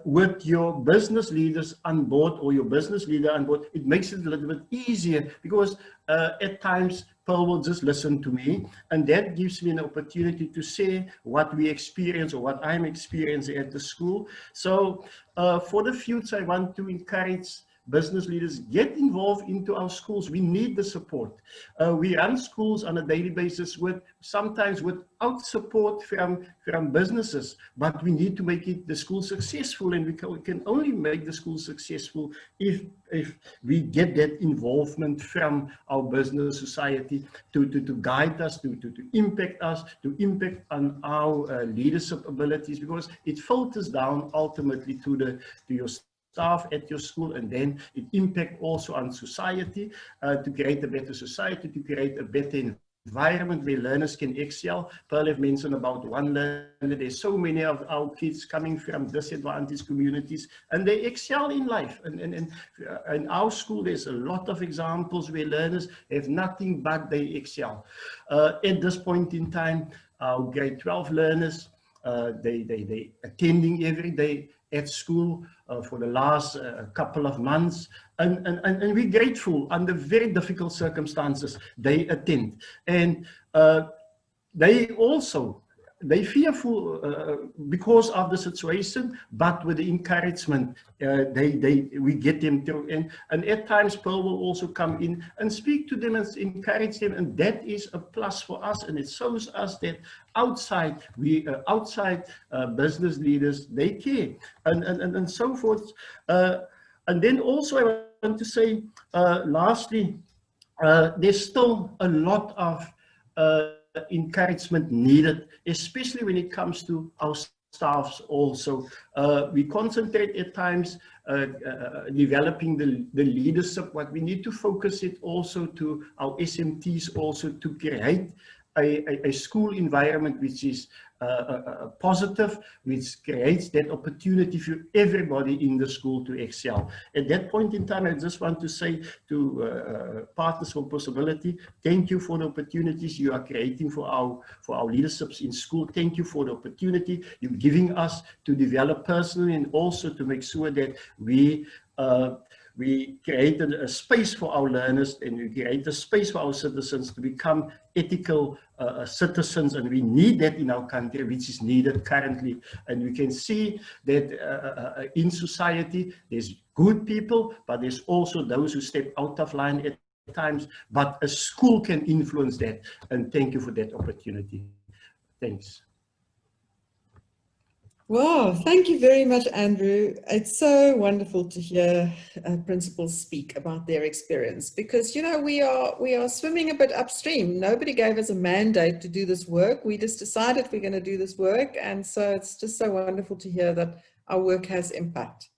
[SPEAKER 9] with your business leaders on board or your business leader on board, it makes it a little bit easier because at times Pearl will just listen to me, and that gives me an opportunity to say what we experience or what I'm experiencing at the school. So for the future, I want to encourage business leaders, get involved into our schools. We need the support. We run schools on a daily basis sometimes without support from businesses, but we need to make the school successful, and we can only make the school successful if we get that involvement from our business society to guide us, to impact us, to impact on our leadership abilities, because it filters down ultimately to your staff at your school, and then it impacts also on society, to create a better society, to create a better environment where learners can excel. Pearl have mentioned about one learner. There's so many of our kids coming from disadvantaged communities, and they excel in life. And in our school, there's a lot of examples where learners have nothing but they excel. At this point in time, our grade 12 learners, they attending every day at school for the last couple of months, and we're grateful under very difficult circumstances they attend, and they fearful because of the situation, but with the encouragement we get them through, and at times Pearl will also come in and speak to them and encourage them, and that is a plus for us, and it shows us that outside business leaders, they care, and so forth. And then also I want to say lastly, there's still a lot of encouragement needed, especially when it comes to our staffs also. We concentrate at times developing the leadership, but we need to focus it also to our SMTs also to create a school environment which is positive, which creates that opportunity for everybody in the school to excel. At that point in time, I just want to say to Partners for Possibility, thank you for the opportunities you are creating for our leaderships in school. Thank you for the opportunity you're giving us to develop personally and also to make sure that we created a space for our learners and we create a space for our citizens to become ethical citizens, and we need that in our country, which is needed currently. And we can see that in society there's good people, but there's also those who step out of line at times, but a school can influence that. And thank you for that opportunity. Thanks.
[SPEAKER 1] Wow, thank you very much, Andrew. It's so wonderful to hear principals speak about their experience, because, you know, we are swimming a bit upstream. Nobody gave us a mandate to do this work. We just decided we're going to do this work. And so it's just so wonderful to hear that our work has impact.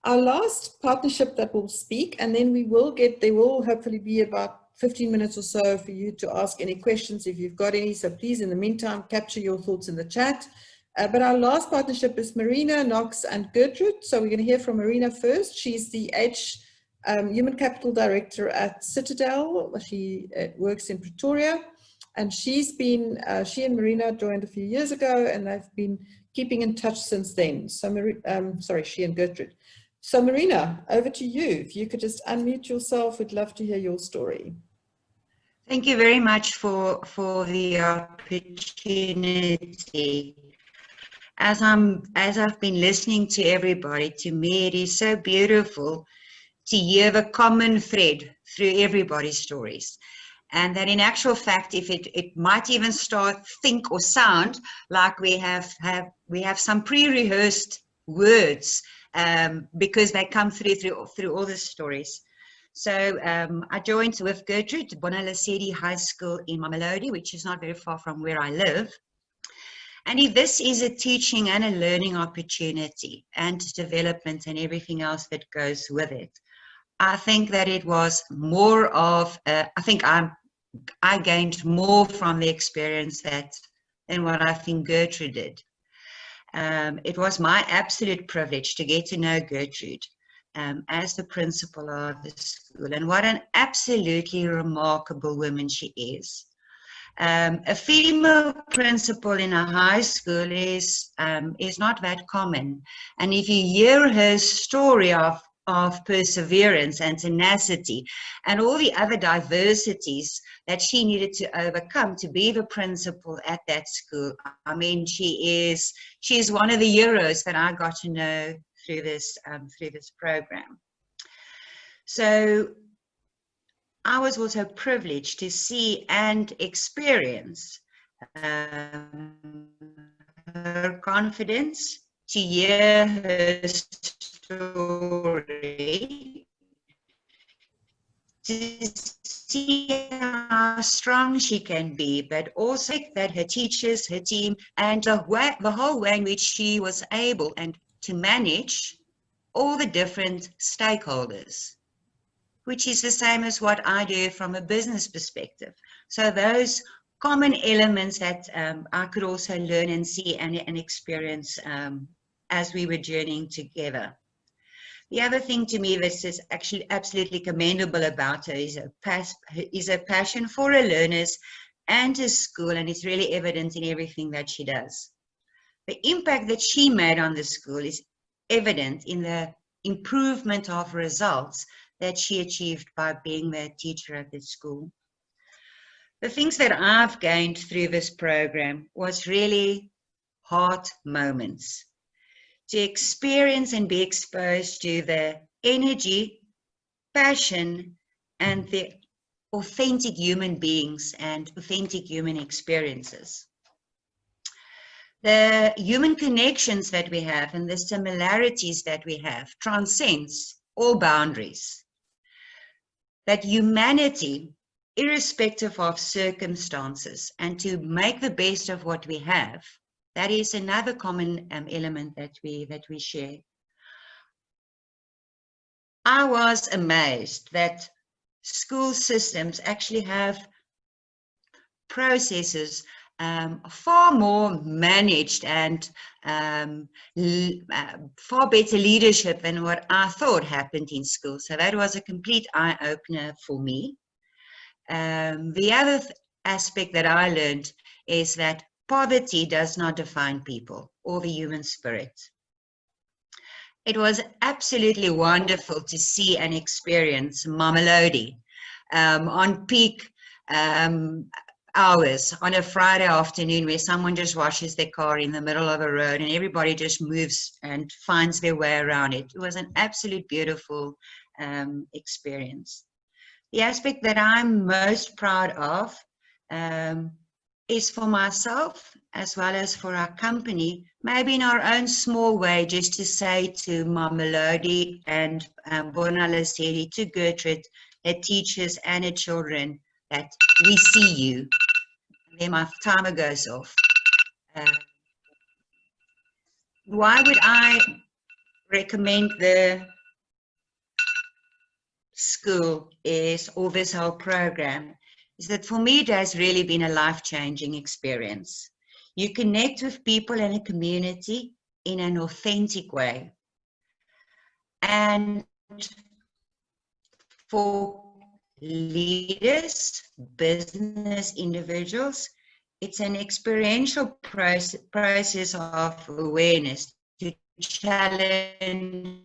[SPEAKER 1] Our last partnership that will speak, and then there will hopefully be about 15 minutes or so for you to ask any questions if you've got any. So please, in the meantime, capture your thoughts in the chat. But our last partnership is Marina, Knox, and Gertrude. So we're going to hear from Marina first. She's the Human Capital Director at Citadel. She works in Pretoria. And she and Marina joined a few years ago, and they've been keeping in touch since then. So, she and Gertrude. So Marina, over to you. If you could just unmute yourself, we'd love to hear your story.
[SPEAKER 10] Thank you very much for the opportunity. As I've been listening to everybody, to me it is so beautiful to hear the common thread through everybody's stories. And that in actual fact, if it might even think or sound like we have some pre-rehearsed words, because they come through all the stories. So I joined with Gertrude Bonalesedi High School in Mamelodi, which is not very far from where I live. And if this is a teaching and a learning opportunity and development and everything else that goes with it, I think that it was more of, I think I gained more from the experience than what I think Gertrude did. It was my absolute privilege to get to know Gertrude as the principal of the school, and what an absolutely remarkable woman she is. A female principal in a high school is not that common, and if you hear her story of perseverance and tenacity and all the other diversities that she needed to overcome to be the principal at that school, I mean, she is one of the heroes that I got to know through this program. So I was also privileged to see and experience her confidence, to hear her story, to see how strong she can be, but also that her teachers, her team, and the whole way in which she was able to manage all the different stakeholders, which is the same as what I do from a business perspective. So those common elements that I could also learn and see and experience as we were journeying together. The other thing to me that is actually absolutely commendable about her is a passion for her learners and her school, and it's really evident in everything that she does. The impact that she made on the school is evident in the improvement of results that she achieved by being the teacher at the school. The things that I've gained through this program was really heart moments. To experience and be exposed to the energy, passion, and the authentic human beings and authentic human experiences. The human connections that we have and the similarities that we have transcends all boundaries. That humanity irrespective of circumstances, and to make the best of what we have. That is another common element that we share. I was amazed that school systems actually have processes far more managed and far better leadership than what I thought happened in school. So that was a complete eye-opener for me. The other aspect that I learned is that poverty does not define people or the human spirit. It was absolutely wonderful to see and experience Mamelodi on peak hours on a Friday afternoon, where someone just washes their car in the middle of a road and everybody just moves and finds their way around it. It was an absolute beautiful experience. The aspect that I'm most proud of is for myself as well as for our company, maybe in our own small way, just to say to Mamelodi and Bona Lesedi, to Gertrude, her teachers and her children, that we see you. And then my timer goes off. Why would I recommend the school or this whole program? Is that for me, it has really been a life-changing experience. You connect with people in a community in an authentic way. And for leaders, business individuals, it's an experiential process of awareness to challenge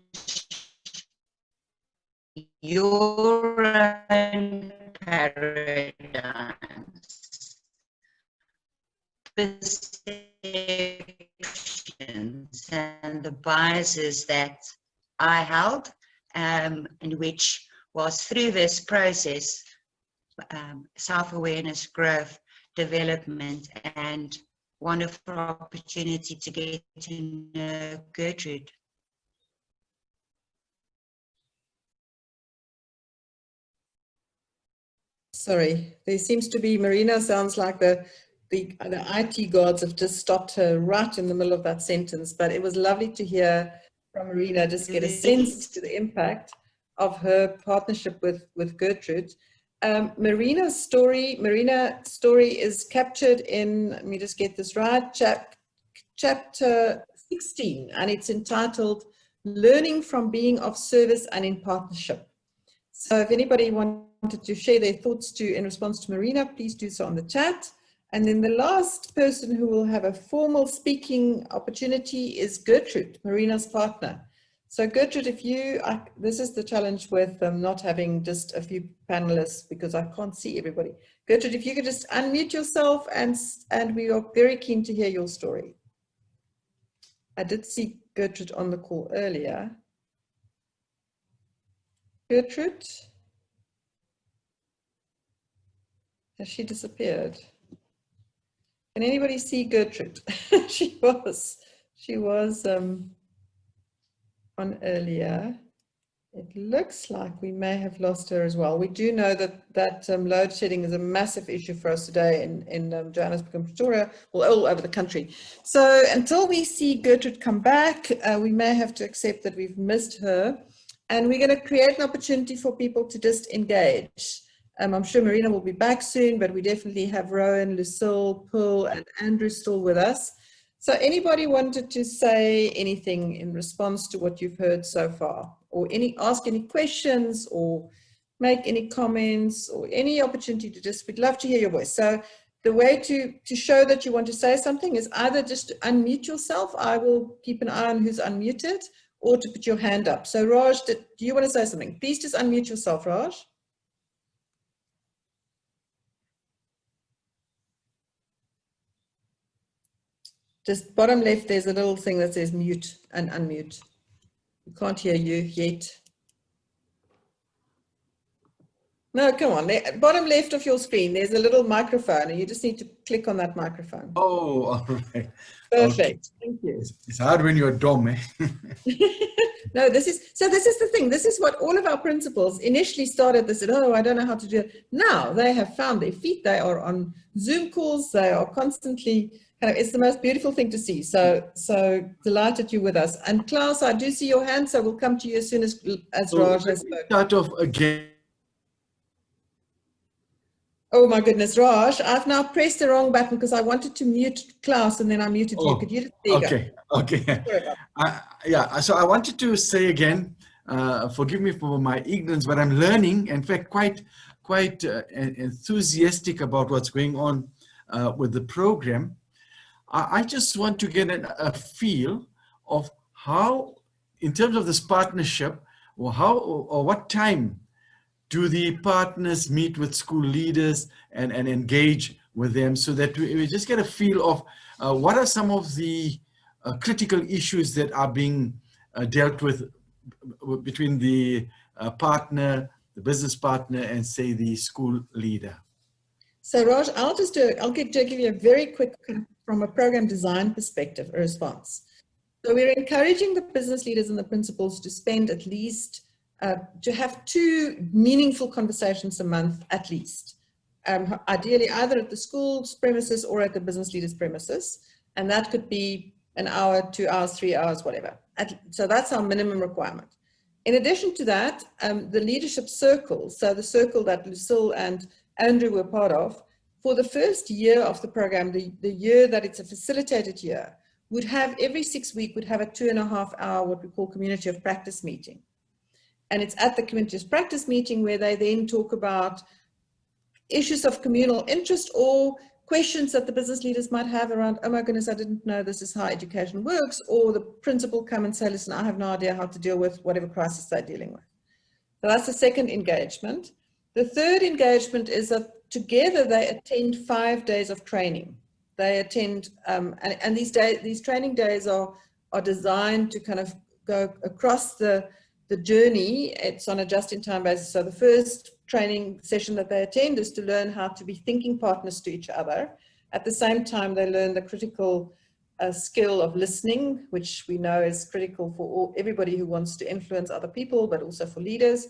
[SPEAKER 10] your own paradigms, perceptions, and the biases that I held, and which was through this process, self-awareness, growth, development, and wonderful opportunity to get to know Gertrude.
[SPEAKER 1] Sorry, there seems to be, Marina sounds like the IT guards have just stopped her right in the middle of that sentence, but it was lovely to hear from Marina, just get a sense to the impact of her partnership with Gertrude. Marina's story is captured in, let me just get this right, chapter 16, and it's entitled Learning from Being of Service and in Partnership. So if anybody wanted to share their thoughts in response to Marina, please do so on the chat. And then the last person who will have a formal speaking opportunity is Gertrude, Marina's partner. So Gertrude, this is the challenge with not having just a few panelists because I can't see everybody. Gertrude, if you could just unmute yourself, and we are very keen to hear your story. I did see Gertrude on the call earlier. Gertrude? Has she disappeared? Can anybody see Gertrude? she was on earlier. It looks like we may have lost her as well. We do know that load shedding is a massive issue for us today in Johannesburg and Pretoria, all over the country. So until we see Gertrude come back, we may have to accept that we've missed her. And we're going to create an opportunity for people to just engage. I'm sure Marina will be back soon, but we definitely have Rowan, Lucille, Pearl, and Andrew still with us. So anybody wanted to say anything in response to what you've heard so far, or ask any questions, or make any comments, or any opportunity to we'd love to hear your voice. So the way to show that you want to say something is either just to unmute yourself. I will keep an eye on who's unmuted, or to put your hand up. So Raj, do you want to say something? Please just unmute yourself, Raj. Just bottom left, there's a little thing that says mute and unmute. We can't hear you yet. No, come on. Bottom left of your screen, there's a little microphone, and you just need to click on that microphone.
[SPEAKER 11] Oh, all right.
[SPEAKER 1] Perfect.
[SPEAKER 11] Okay.
[SPEAKER 1] Thank you.
[SPEAKER 11] It's hard when you're dumb, eh?
[SPEAKER 1] No, this is the thing. This is what all of our principals initially started. They said, oh, I don't know how to do it. Now they have found their feet. They are on Zoom calls. They are constantly it's the most beautiful thing to see. So delighted you're with us. And Klaus, I do see your hand, so we'll come to you as soon as Raj has spoken.
[SPEAKER 11] Start off again.
[SPEAKER 1] Oh my goodness, Raj, I've now pressed the wrong button because I wanted to mute Klaus and then I muted you. Could you just
[SPEAKER 11] Okay. Yeah, so I wanted to say again, forgive me for my ignorance, but I'm learning, in fact, quite enthusiastic about what's going on with the program. I just want to get a feel of how, in terms of this partnership, or what time do the partners meet with school leaders and engage with them, so that we just get a feel of what are some of the critical issues that are being dealt with between the partner, the business partner, and say the school leader?
[SPEAKER 1] So Raj, I'll give you a very quick, from a program design perspective, a response. So we're encouraging the business leaders and the principals to spend at least, to have 2 meaningful conversations a month at least. Ideally either at the school's premises or at the business leader's premises. And that could be an hour, 2 hours, 3 hours, whatever. So that's our minimum requirement. In addition to that, the leadership circle, so the circle that Lucille and Andrew were part of, for the first year of the program, the year that it's a facilitated year, would have every 6 weeks, would have a 2.5 hour, what we call community of practice meeting. And it's at the community of practice meeting where they then talk about issues of communal interest or questions that the business leaders might have around, oh my goodness, I didn't know this is how education works, or the principal come and say, listen, I have no idea how to deal with whatever crisis they're dealing with. So that's the second engagement. The third engagement is that together they attend 5 days of training. They attend, and these training days are designed to kind of go across the journey. It's on a just-in-time basis. So the first training session that they attend is to learn how to be thinking partners to each other. At the same time, they learn the critical skill of listening, which we know is critical for everybody who wants to influence other people, but also for leaders.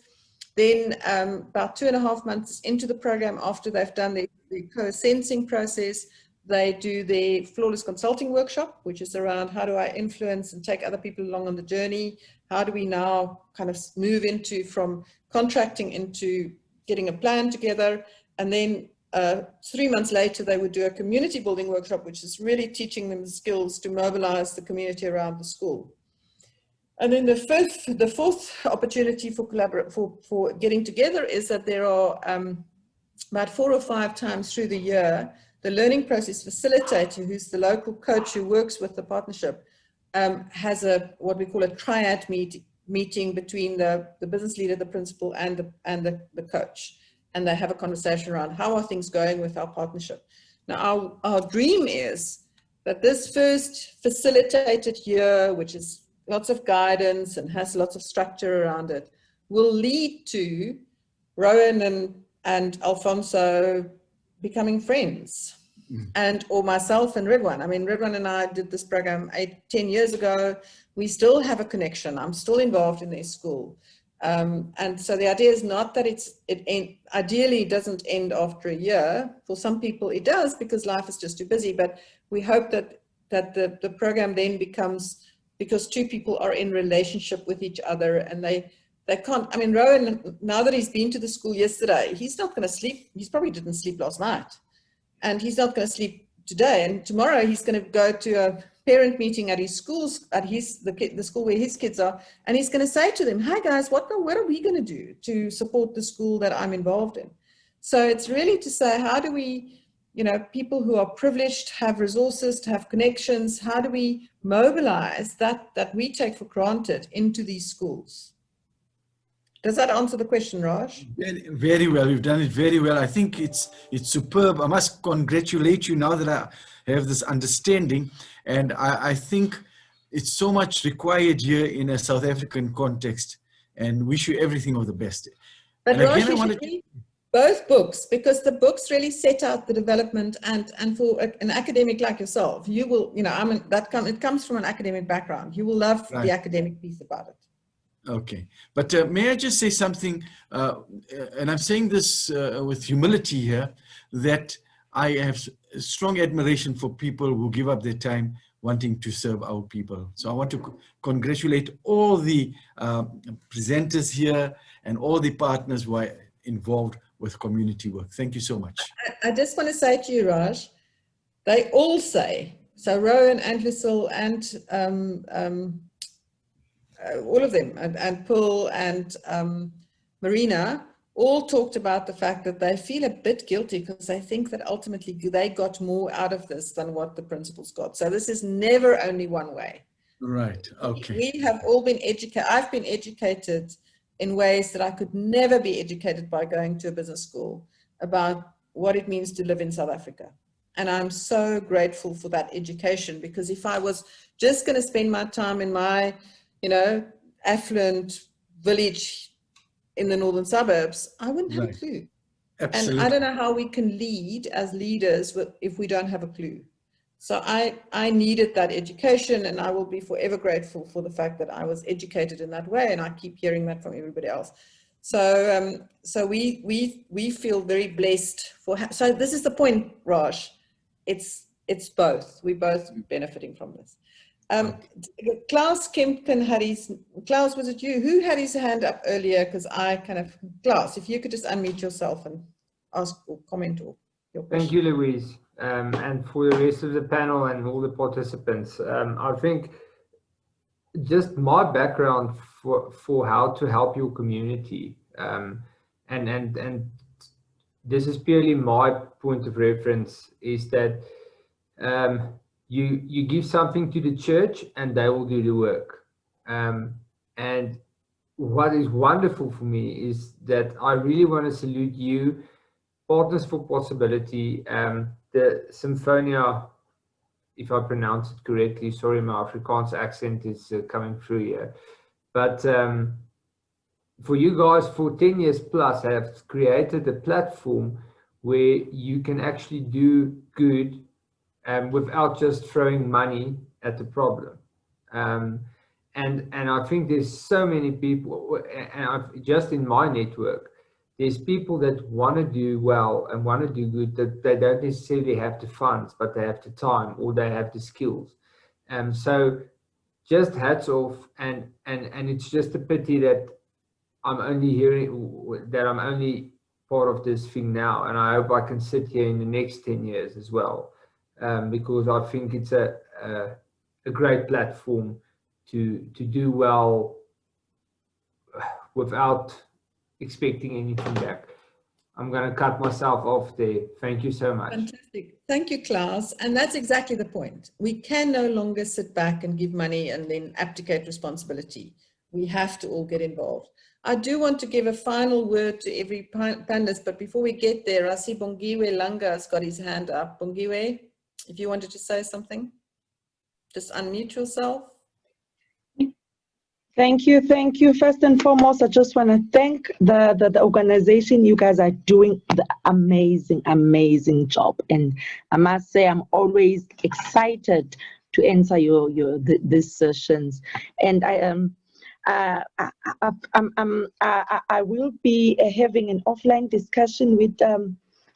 [SPEAKER 1] Then about 2.5 months into the program, after they've done the co-sensing process, they do the flawless consulting workshop, which is around how do I influence and take other people along on the journey? How do we now kind of move from contracting into getting a plan together? And then 3 months later, they would do a community building workshop, which is really teaching them the skills to mobilize the community around the school. And then the fourth opportunity for getting together is that there are about 4 or 5 times through the year, the learning process facilitator, who's the local coach who works with the partnership, has what we call a triad meeting between the business leader, the principal, and the coach. And they have a conversation around how are things going with our partnership. Now, our dream is that this first facilitated year, which is lots of guidance and has lots of structure around it, will lead to Rowan and Alfonso becoming friends, or myself and Ridwan. I mean, Ridwan and I did this program 10 years ago. We still have a connection. I'm still involved in their school. And so the idea is not that it ideally doesn't end after a year. For some people it does because life is just too busy, but we hope that the program then becomes, because 2 people are in relationship with each other and they can't, I mean, Rowan, now that he's been to the school yesterday, he's not going to sleep. He probably didn't sleep last night. And he's not going to sleep today. And tomorrow he's going to go to a parent meeting at his schools, at the school where his kids are. And he's going to say to them, hi guys, what are we going to do to support the school that I'm involved in? So it's really to say, how do we, people who are privileged, have resources, to have connections, how do we mobilize that we take for granted into these schools? Does that answer the question, Raj?
[SPEAKER 11] Very, very well. You've done it very well. I think it's superb. I must congratulate you now that I have this understanding. And I think it's so much required here in a South African context. And wish you everything of the best.
[SPEAKER 1] But
[SPEAKER 11] and
[SPEAKER 1] Raj,
[SPEAKER 11] again,
[SPEAKER 1] Both books, because the books really set out the development, and for an academic like yourself, you will, you know, it comes from an academic background. You will love the academic piece about it.
[SPEAKER 11] Okay, but may I just say something, and I'm saying this with humility here, that I have strong admiration for people who give up their time wanting to serve our people. So I want to congratulate all the presenters here and all the partners who are involved with community work. Thank you so much.
[SPEAKER 1] I just want to say to you, Raj, they all say, so Rowan and Lucille and all of them, and Paul and Marina, all talked about the fact that they feel a bit guilty because they think that ultimately they got more out of this than what the principals got. So this is never only one way.
[SPEAKER 11] Right, okay.
[SPEAKER 1] We have all been educated. I've been educated in ways that I could never be educated by going to a business school about what it means to live in South Africa. And I'm so grateful for that education, because if I was just going to spend my time in my, you know, affluent village in the northern suburbs, I wouldn't have a clue.
[SPEAKER 11] Absolutely.
[SPEAKER 1] And I don't know how we can lead as leaders if we don't have a clue. So I needed that education, and I will be forever grateful for the fact that I was educated in that way, and I keep hearing that from everybody else. So so we feel very blessed for. So this is the point, Raj. It's both. We're both benefiting from this. Klaus Kempton had his. Klaus, was it you who had his hand up earlier? Because I kind of. Klaus, if you could just unmute yourself and ask or comment or your question.
[SPEAKER 12] Thank you, Louise. And for the rest of the panel and all the participants, I think just my background for how to help your community, and this is purely my point of reference, is that you give something to the church and they will do the work. And what is wonderful for me is that I really want to salute you, Partners for Possibility, the Symphonia, if I pronounce it correctly, sorry, my Afrikaans accent is coming through here. But for you guys, for 10 years plus, have created a platform where you can actually do good without just throwing money at the problem. And I think there's so many people, and just in my network, there's people that want to do well and want to do good, that they don't necessarily have the funds, but they have the time or they have the skills. So just hats off, and it's just a pity that I'm only hearing that I'm only part of this thing now, and I hope I can sit here in the next 10 years as well, because I think it's a great platform to do well without expecting anything back. I'm going to cut myself off there. Thank you so much.
[SPEAKER 1] Fantastic. Thank you, Klaus. And that's exactly the point. We can no longer sit back and give money and then abdicate responsibility. We have to all get involved. I do want to give a final word to every panelist, but before we get there, I see Bongiwe Langa has got his hand up. Bongiwe, if you wanted to say something, just unmute yourself.
[SPEAKER 13] Thank you. Thank you. First and foremost, I just want to thank the organization. You guys are doing the amazing job. And I must say, I'm always excited to enter these sessions. And I will be having an offline discussion with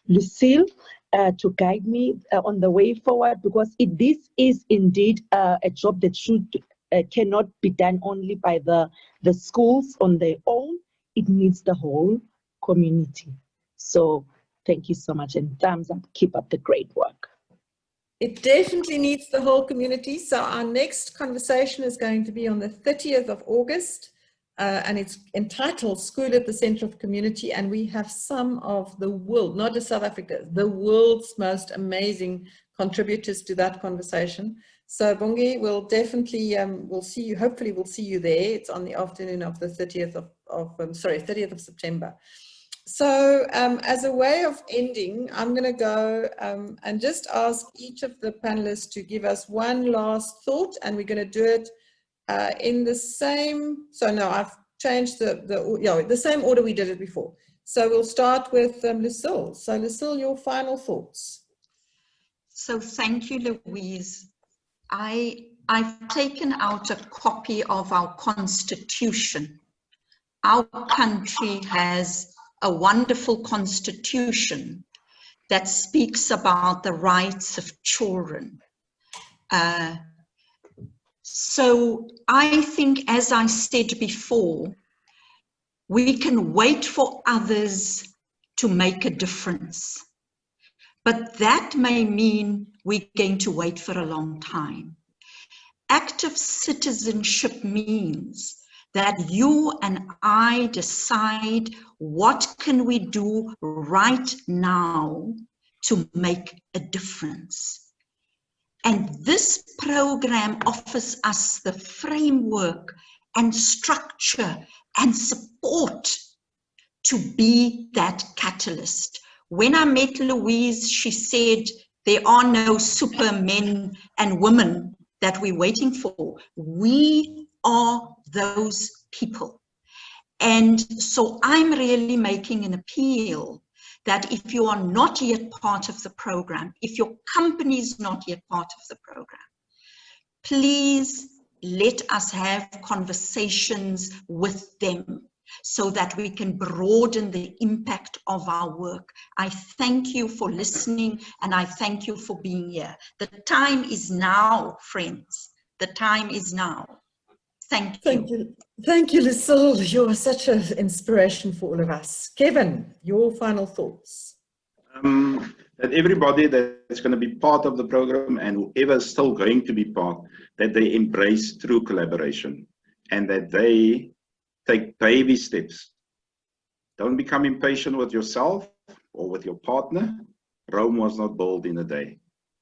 [SPEAKER 13] Lucille to guide me on the way forward, because this is indeed a job that cannot be done only by the schools on their own. It needs the whole community. So thank you so much, and thumbs up. Keep up the great work.
[SPEAKER 1] It definitely needs the whole community. So our next conversation is going to be on the 30th of August, and it's entitled School at the Center of Community. And we have some of the world, not just South Africa, the world's most amazing contributors to that conversation. So Bongi, we'll definitely, we'll see you, hopefully we'll see you there. It's on the afternoon of the 30th of September. So as a way of ending, I'm going to go and just ask each of the panelists to give us one last thought, and we're going to do it in the same, so no, I've changed the same order we did it before. So we'll start with Lucille. So Lucille, your final thoughts.
[SPEAKER 5] So thank you, Louise. I've taken out a copy of our Constitution. Our country has a wonderful Constitution that speaks about the rights of children. So I think, as I said before, we can wait for others to make a difference. But that may mean we're going to wait for a long time. Active citizenship means that you and I decide what can we do right now to make a difference. And this program offers us the framework and structure and support to be that catalyst. When I met Louise, she said, there are no supermen and women that we're waiting for. We are those people. And so I'm really making an appeal that if you are not yet part of the program, if your company is not yet part of the program, please let us have conversations with them so that we can broaden the impact of our work. I thank you for listening, and I thank you for being here. The time is now, friends. The time is now. Thank you.
[SPEAKER 1] Thank you, Lucille. You're such an inspiration for all of us. Kevin, your final thoughts.
[SPEAKER 6] That everybody that's going to be part of the program and whoever is still going to be part, that they embrace true collaboration and that they take baby steps. Don't become impatient with yourself or with your partner. Rome was not built in a day,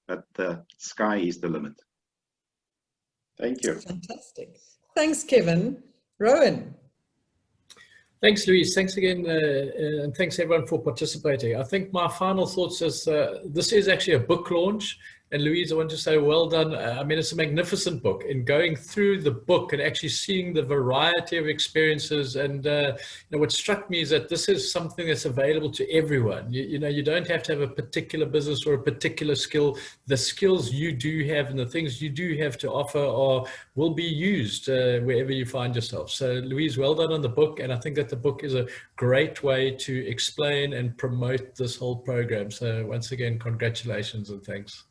[SPEAKER 6] but the sky is the limit. Thank you.
[SPEAKER 1] Fantastic. Thanks, Kevin. Rowan.
[SPEAKER 7] Thanks, Louise. Thanks again, and thanks everyone for participating. I think my final thoughts is this is actually a book launch. And Louise, I want to say well done. I mean, it's a magnificent book. In going through the book and actually seeing the variety of experiences, and what struck me is that this is something that's available to everyone. You don't have to have a particular business or a particular skill. The skills you do have and the things you do have to offer will be used wherever you find yourself. So Louise, well done on the book. And I think that the book is a great way to explain and promote this whole program. So once again, congratulations and thanks.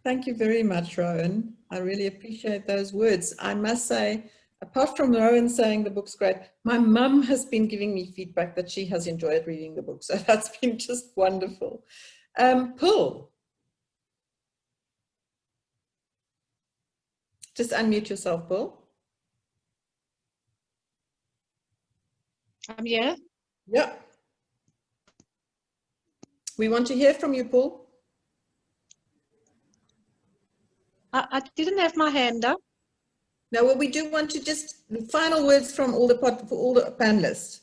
[SPEAKER 1] Thank you very much, Rowan. I really appreciate those words. I must say, apart from Rowan saying the book's great, my mum has been giving me feedback that she has enjoyed reading the book. So that's been just wonderful. Paul. Just unmute yourself, Paul.
[SPEAKER 8] I'm here.
[SPEAKER 1] Yeah. We want to hear from you, Paul.
[SPEAKER 8] I didn't have my hand up.
[SPEAKER 1] No, well, we do want to just final words from all the panelists.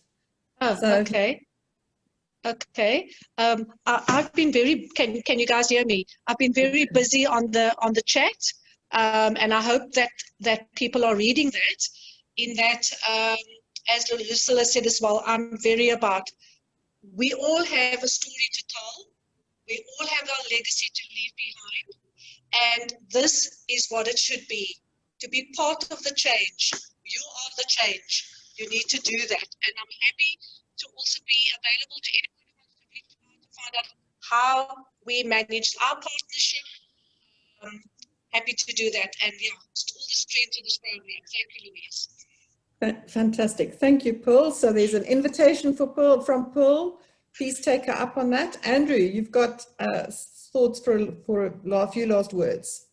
[SPEAKER 8] Oh, so, okay. Okay. I've been very. Can you guys hear me? I've been very busy on the chat, and I hope that people are reading that. In that, as Lucilla said as well, I'm very about. We all have a story to tell. We all have our legacy to leave behind. And this is what it should be, to be part of the change. You are the change. You need to do that. And I'm happy to also be available to anyone who wants to find out how we managed our partnership. Happy to do that. And yeah, all the strength in this program. Thank you, Louise.
[SPEAKER 1] Fantastic. Thank you, Paul. So there's an invitation for Paul, from Paul. Please take her up on that. Andrew, you've got thoughts for a few last words.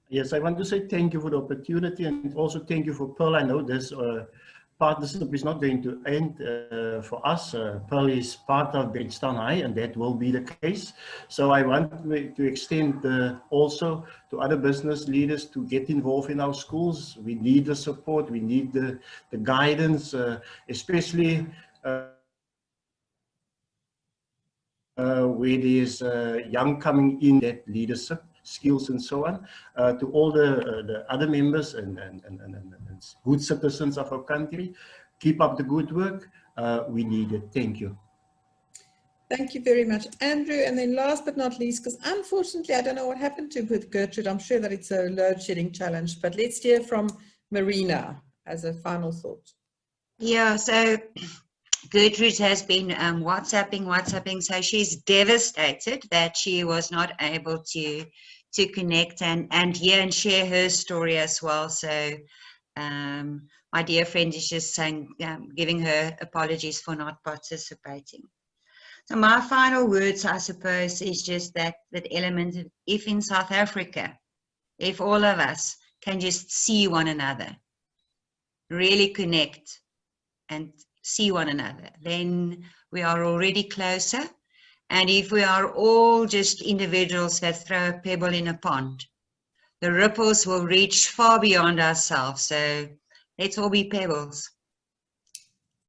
[SPEAKER 9] Yes, I want to say thank you for the opportunity, and also thank you for Pearl. I know this partnership is not going to end for us. Pearl is part of Bridgetown High, and that will be the case. So I want to extend also to other business leaders to get involved in our schools. We need the support, we need the guidance, especially where there's young coming in, that leadership skills and so on, to all the other members and good citizens of our country. Keep up the good work. we needed. Thank you.
[SPEAKER 1] Thank you very much, Andrew. And then last but not least, because unfortunately, I don't know what happened to with Gertrude. I'm sure that it's a load shedding challenge, but let's hear from Marina as a final thought.
[SPEAKER 10] Yeah, so Gertrude has been WhatsApping, so she's devastated that she was not able to connect and hear and share her story as well. So my dear friend is just saying, giving her apologies for not participating. So my final words, I suppose, is just that element of, if in South Africa, if all of us can just see one another, really connect and see one another, then we are already closer. And if we are all just individuals that throw a pebble in a pond, the ripples will reach far beyond ourselves. So let's all be pebbles.